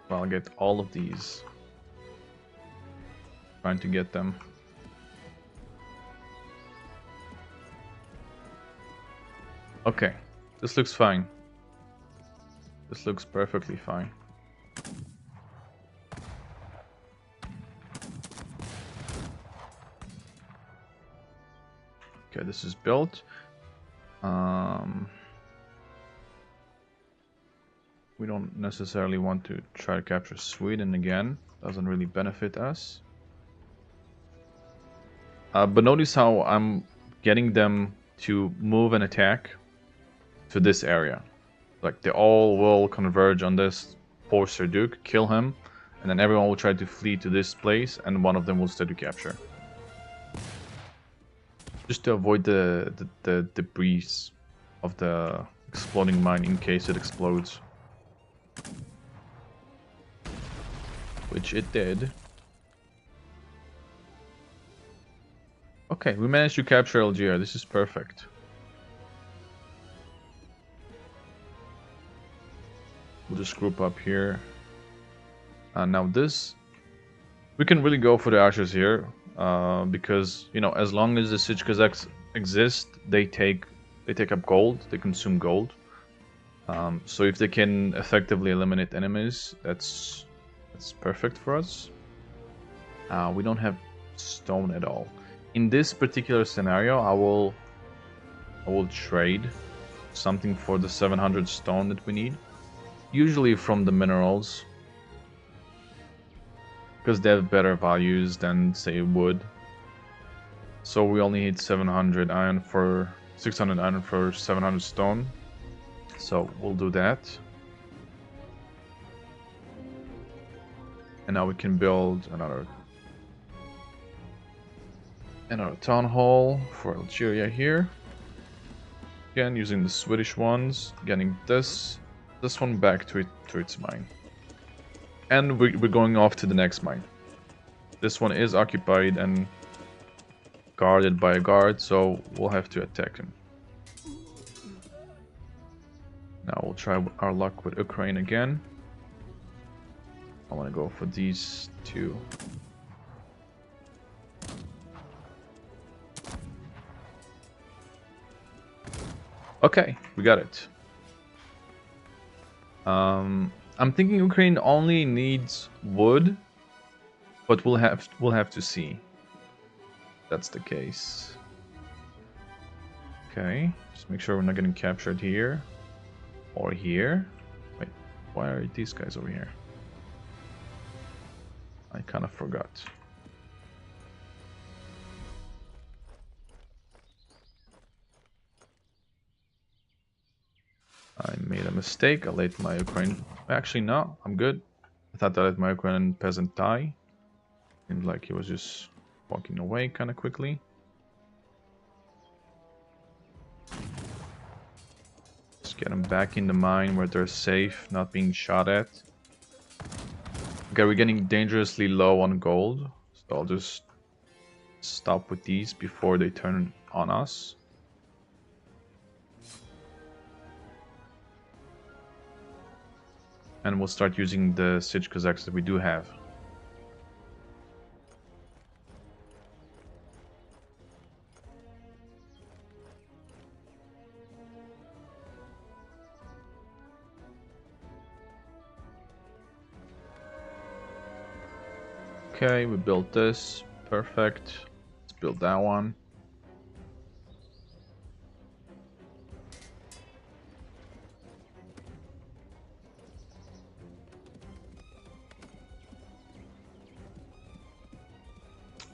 Well, I'll get all of these. Trying to get them. Okay, this looks fine. This looks perfectly fine. Okay, this is built. We don't necessarily want to try to capture Sweden again. Doesn't really benefit us. But notice how I'm getting them to move and attack to this area. Like, they all will converge on this poor Sir Duke, kill him, and then everyone will try to flee to this place, and one of them will stay to capture. Just to avoid the debris of the exploding mine in case it explodes. Which it did. Okay, we managed to capture Algeria. This is perfect. We'll just group up here. Now this, we can really go for the archers here, because, you know, as long as the siege Cossacks exist, they take up gold, they consume gold. So if they can effectively eliminate enemies, that's perfect for us. We don't have stone at all. In this particular scenario, I will trade something for the 700 stone that we need. Usually from the minerals, because they have better values than, say, wood. So we only need 700 iron for 600 iron for 700 stone. So we'll do that. And now we can build another town hall for Algeria here. Again, using the Swedish ones, getting this one back to its mine. And we're going off to the next mine. This one is occupied and guarded by a guard, so we'll have to attack him. Now we'll try our luck with Ukraine again. I want to go for these two. Okay, we got it. I'm thinking Ukraine only needs wood, but we'll have to see. That's the case. Okay, just make sure we're not getting captured here or here. Wait, why are these guys over here? I kind of forgot. I made a mistake. I let my Ukraine. Actually, no, I'm good. I thought I let my Ukrainian peasant die. Seemed like he was just walking away kind of quickly. Just get them back in the mine where they're safe, not being shot at. Okay, we're getting dangerously low on gold, so I'll just stop with these before they turn on us. And we'll start using the siege Cossacks that we do have. Okay, we built this. Perfect. Let's build that one.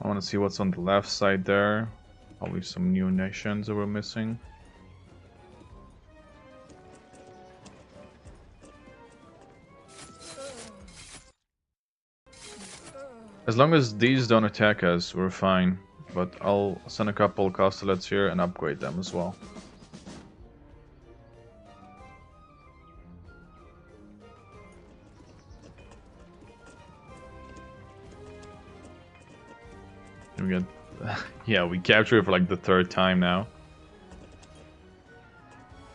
I want to see what's on the left side there. Probably some new nations that we're missing. As long as these don't attack us, we're fine. But I'll send a couple Cossacks here and upgrade them as well. And we get... yeah, we capture it for like the third time now.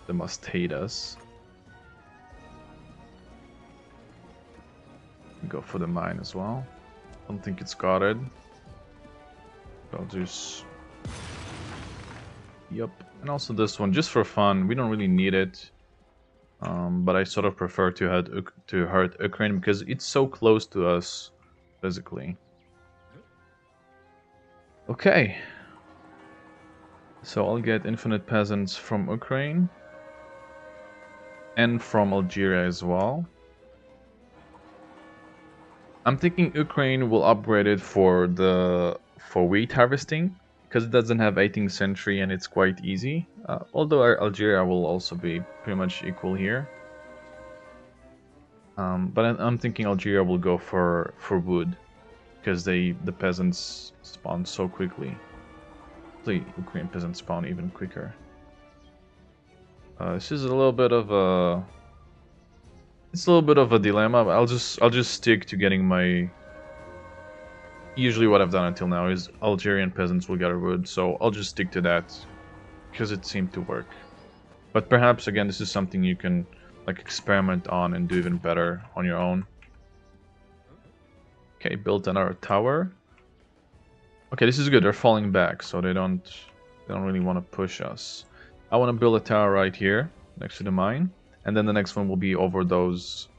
They must hate us. Go for the mine as well. Don't think it's guarded. I'll just... Yep. And also this one, just for fun. We don't really need it. But I sort of prefer to hurt Ukraine because it's so close to us physically. Okay. So I'll get infinite peasants from Ukraine. And from Algeria as well. I'm thinking Ukraine will upgrade it for wheat harvesting because it doesn't have 18th century and it's quite easy. Although Algeria will also be pretty much equal here. But I'm thinking Algeria will go for wood because the peasants spawn so quickly. The Ukrainian peasants spawn even quicker. This is a little bit of a... It's a little bit of a dilemma, but I'll just stick to getting my... Usually what I've done until now is Algerian peasants will get a wood, so I'll just stick to that because it seemed to work. But perhaps again this is something you can like experiment on and do even better on your own. Okay, built another tower. Okay, this is good. They're falling back, so they don't really want to push us. I want to build a tower right here next to the mine. And then the next one will be over those,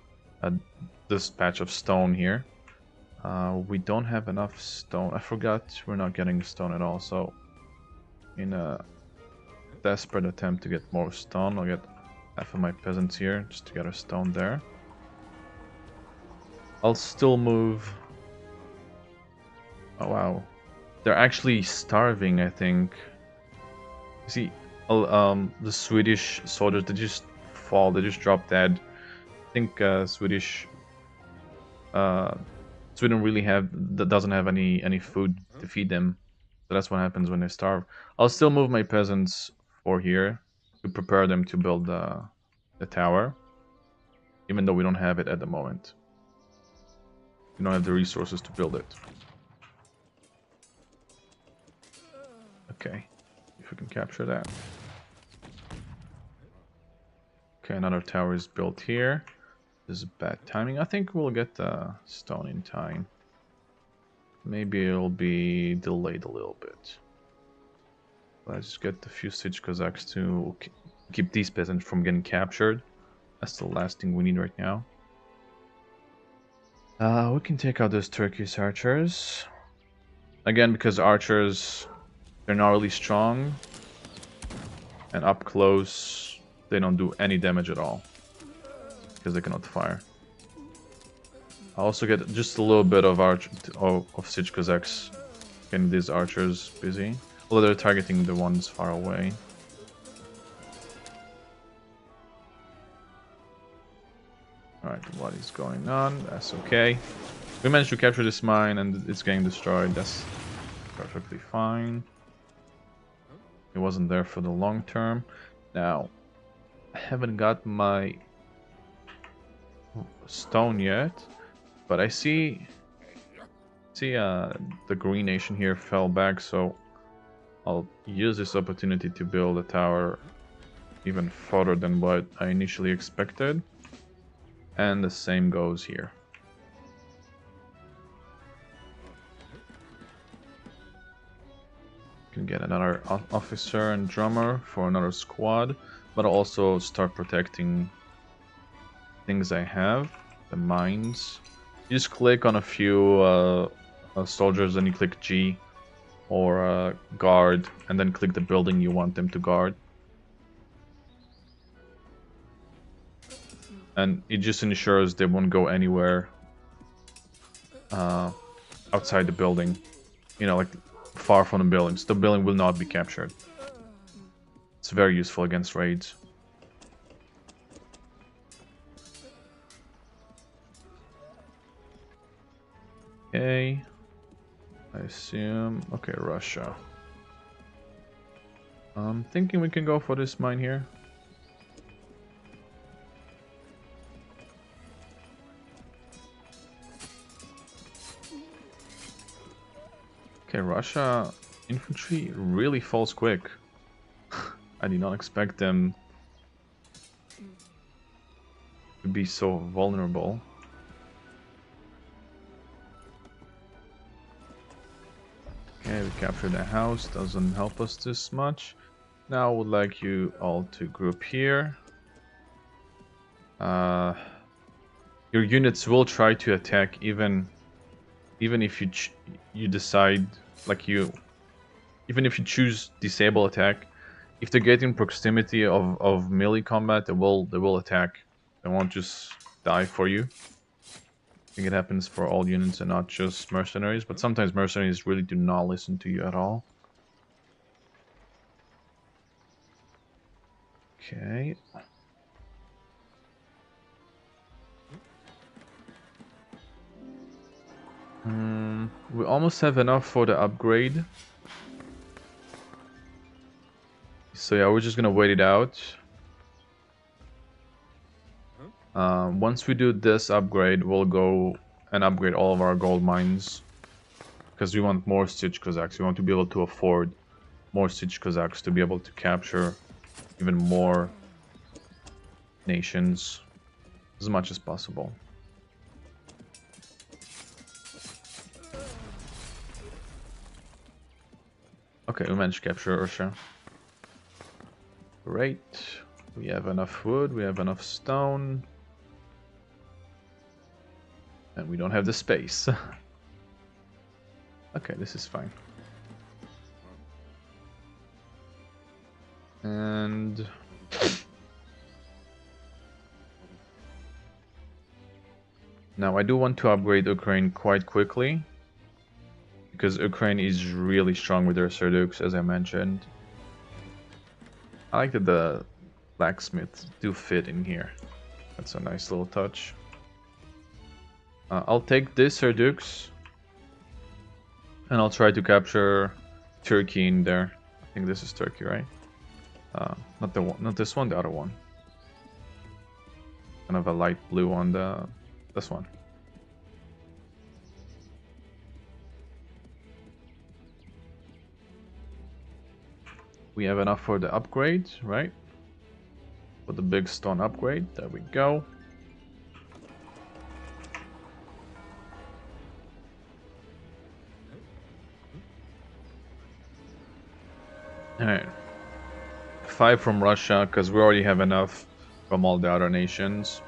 this patch of stone here. We don't have enough stone. I forgot we're not getting stone at all. So, in a desperate attempt to get more stone, I'll get half of my peasants here just to get a stone there. I'll still move. Oh wow, they're actually starving. I think. You see, the Swedish soldiers, they just fall. They just drop dead. I think Sweden really doesn't have any food to feed them, so that's what happens when they starve. I'll still move my peasants for here to prepare them to build the tower, even though we don't have it at the moment. We don't have the resources to build it. Okay, if we can capture that. Okay, another tower is built here. This is bad timing. I think we'll get the stone in time. Maybe it'll be delayed a little bit. Let's get a few siege Cossacks to keep these peasants from getting captured. That's the last thing we need right now. We can take out those Turkish archers. Again, because archers, they're not really strong. And up close, they don't do any damage at all. Because they cannot fire. I also get just a little bit of siege Cossacks getting these archers busy. Although they're targeting the ones far away. Alright, what is going on? That's okay. We managed to capture this mine and it's getting destroyed. That's perfectly fine. It wasn't there for the long term. Now, I haven't got my stone yet, but I see the green nation here fell back, so I'll use this opportunity to build a tower even further than what I initially expected. And the same goes here. Can get another officer and drummer for another squad, but I'll also start protecting things I have, the mines. You just click on a few soldiers, and you click G or guard, and then click the building you want them to guard. And it just ensures they won't go anywhere outside the building. You know, like far from the buildings. The building will not be captured. It's very useful against raids. Okay. I assume... Okay, Russia. I'm thinking we can go for this mine here. Okay, Russia infantry really falls quick. I did not expect them to be so vulnerable. Okay, we captured a house, doesn't help us this much. Now I would like you all to group here. Your units will try to attack even if you decide, like even if you choose disable attack. If they get in proximity of melee combat, they will attack. They won't just die for you. I think it happens for all units and not just mercenaries, but sometimes mercenaries really do not listen to you at all. Okay. We almost have enough for the upgrade. So yeah, we're just gonna wait it out. Once we do this upgrade, we'll go and upgrade all of our gold mines. Because we want more siege Cossacks. We want to be able to afford more siege Cossacks to be able to capture even more nations as much as possible. Okay, we managed to capture Russia. Great. We have enough wood, we have enough stone. And we don't have the space. Okay, this is fine. And... now I do want to upgrade Ukraine quite quickly. Because Ukraine is really strong with their Serdukes, as I mentioned. I like that the blacksmiths do fit in here. That's a nice little touch. I'll take this Serdukes. And I'll try to capture Turkey in there. I think this is Turkey, right? Not the one, not this one, the other one. Kind of a light blue on this one. We have enough for the upgrade, right? For the big stone upgrade. There we go. Alright. 5 from Russia, because we already have enough from all the other nations.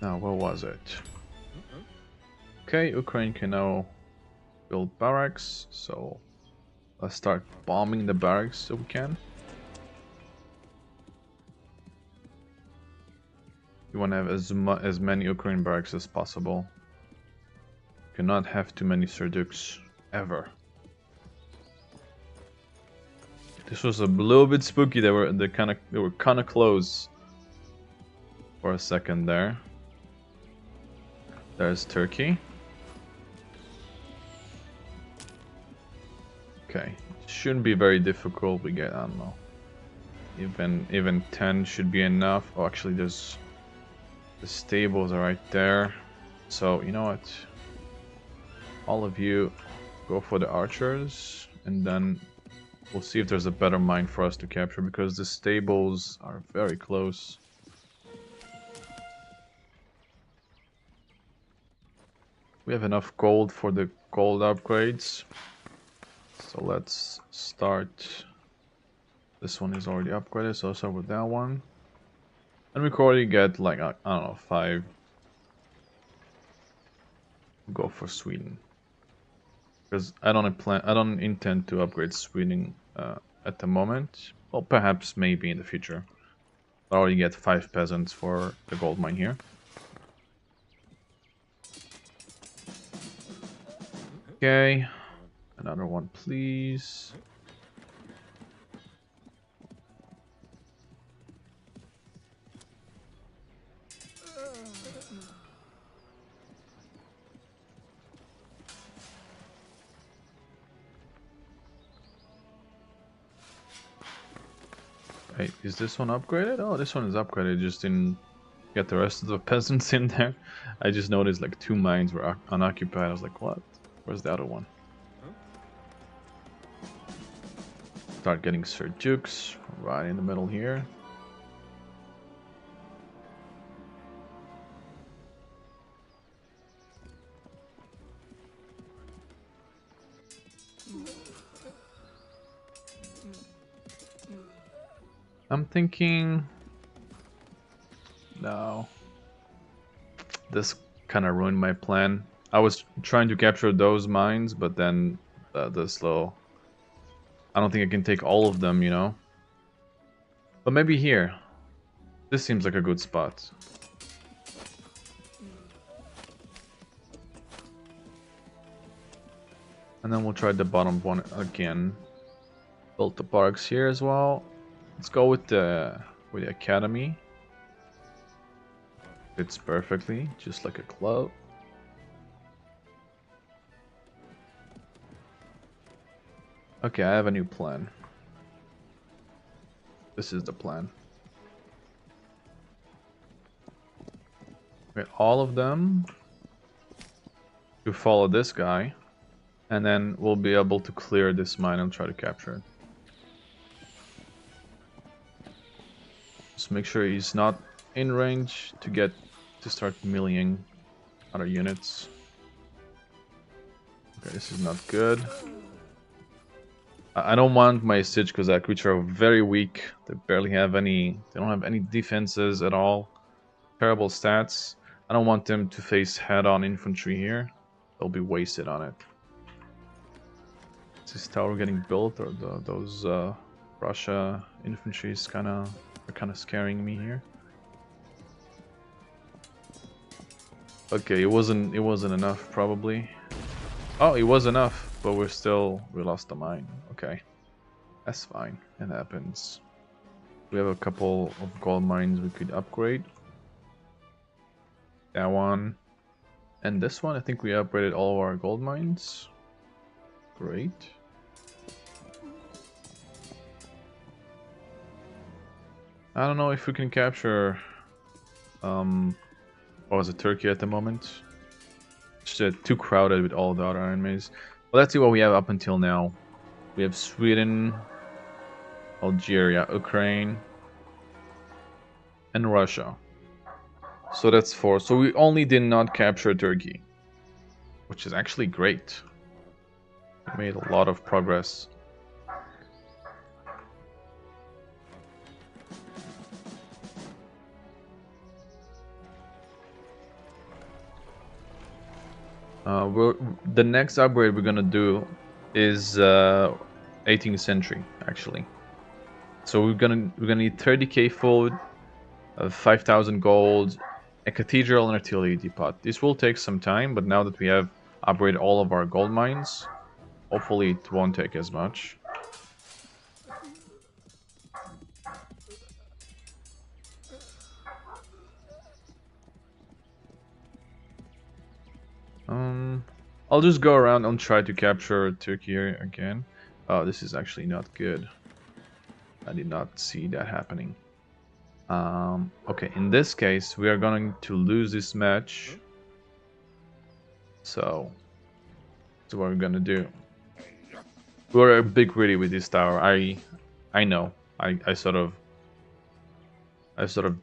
Now, where was it? Okay, Ukraine can now build barracks, so let's start bombing the barracks so we can. You want to have as many Ukraine barracks as possible. You cannot have too many Serduks ever. This was a little bit spooky. They were kind of close for a second there. There's Turkey. Okay, shouldn't be very difficult. We get, I don't know, even 10 should be enough. Oh, actually, there's the stables are right there. So you know what? All of you go for the archers, and then we'll see if there's a better mine for us to capture because the stables are very close. We have enough gold for the gold upgrades. So let's start. This one is already upgraded, so I'll start with that one. And we could already get like, I don't know, 5. Go for Sweden. Because I don't intend to upgrade Sweden at the moment. Well, perhaps maybe in the future. I already get 5 peasants for the gold mine here. Okay. Another one, please. Wait, is this one upgraded? Oh, this one is upgraded. Just didn't get the rest of the peasants in there. I just noticed like 2 mines were unoccupied. I was like, what? Where's the other one? Start getting Serduks right in the middle here. I'm thinking... No. This kind of ruined my plan. I was trying to capture those mines, but then the slow... I don't think I can take all of them, you know? But maybe here. This seems like a good spot. And then we'll try the bottom one again. Build the barracks here as well. Let's go with the academy. Fits perfectly, just like a club. Okay, I have a new plan. This is the plan. Get all of them to follow this guy, and then we'll be able to clear this mine and try to capture it. Just make sure he's not in range to start milling other units. Okay, this is not good. I don't want my siege Cossacks, which are very weak. They barely have any. They don't have any defenses at all. Terrible stats. I don't want them to face head-on infantry here. They'll be wasted on it. Is this tower getting built, or those Russia infantry is kind of scaring me here? Okay, it wasn't enough probably. Oh, it was enough, but we lost the mine. Okay, that's fine. It happens. We have a couple of gold mines we could upgrade. That one. And this one, I think we upgraded all of our gold mines. Great. I don't know if we can capture... what was it, Turkey at the moment? Just too crowded with all the other enemies. Well, let's see what we have up until now. We have Sweden, Algeria, Ukraine, and Russia. So that's 4. So we only did not capture Turkey, which is actually great. made a lot of progress. The next upgrade we're gonna do is 18th century actually. So we're gonna need 30k food, 5,000 gold, a cathedral, and a artillery depot. This will take some time, but now that we have upgraded all of our gold mines, hopefully it won't take as much. I'll just go around and try to capture Turkey again. Oh, this is actually not good. I did not see that happening. Okay, in this case, we are going to lose this match. So, that's what we're gonna do. We're a bit greedy with this tower. I know. I sort of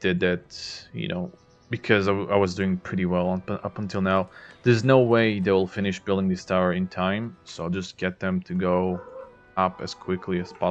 did that, you know, because I was doing pretty well up until now. There's no way they will finish building this tower in time, so I'll just get them to go up as quickly as possible.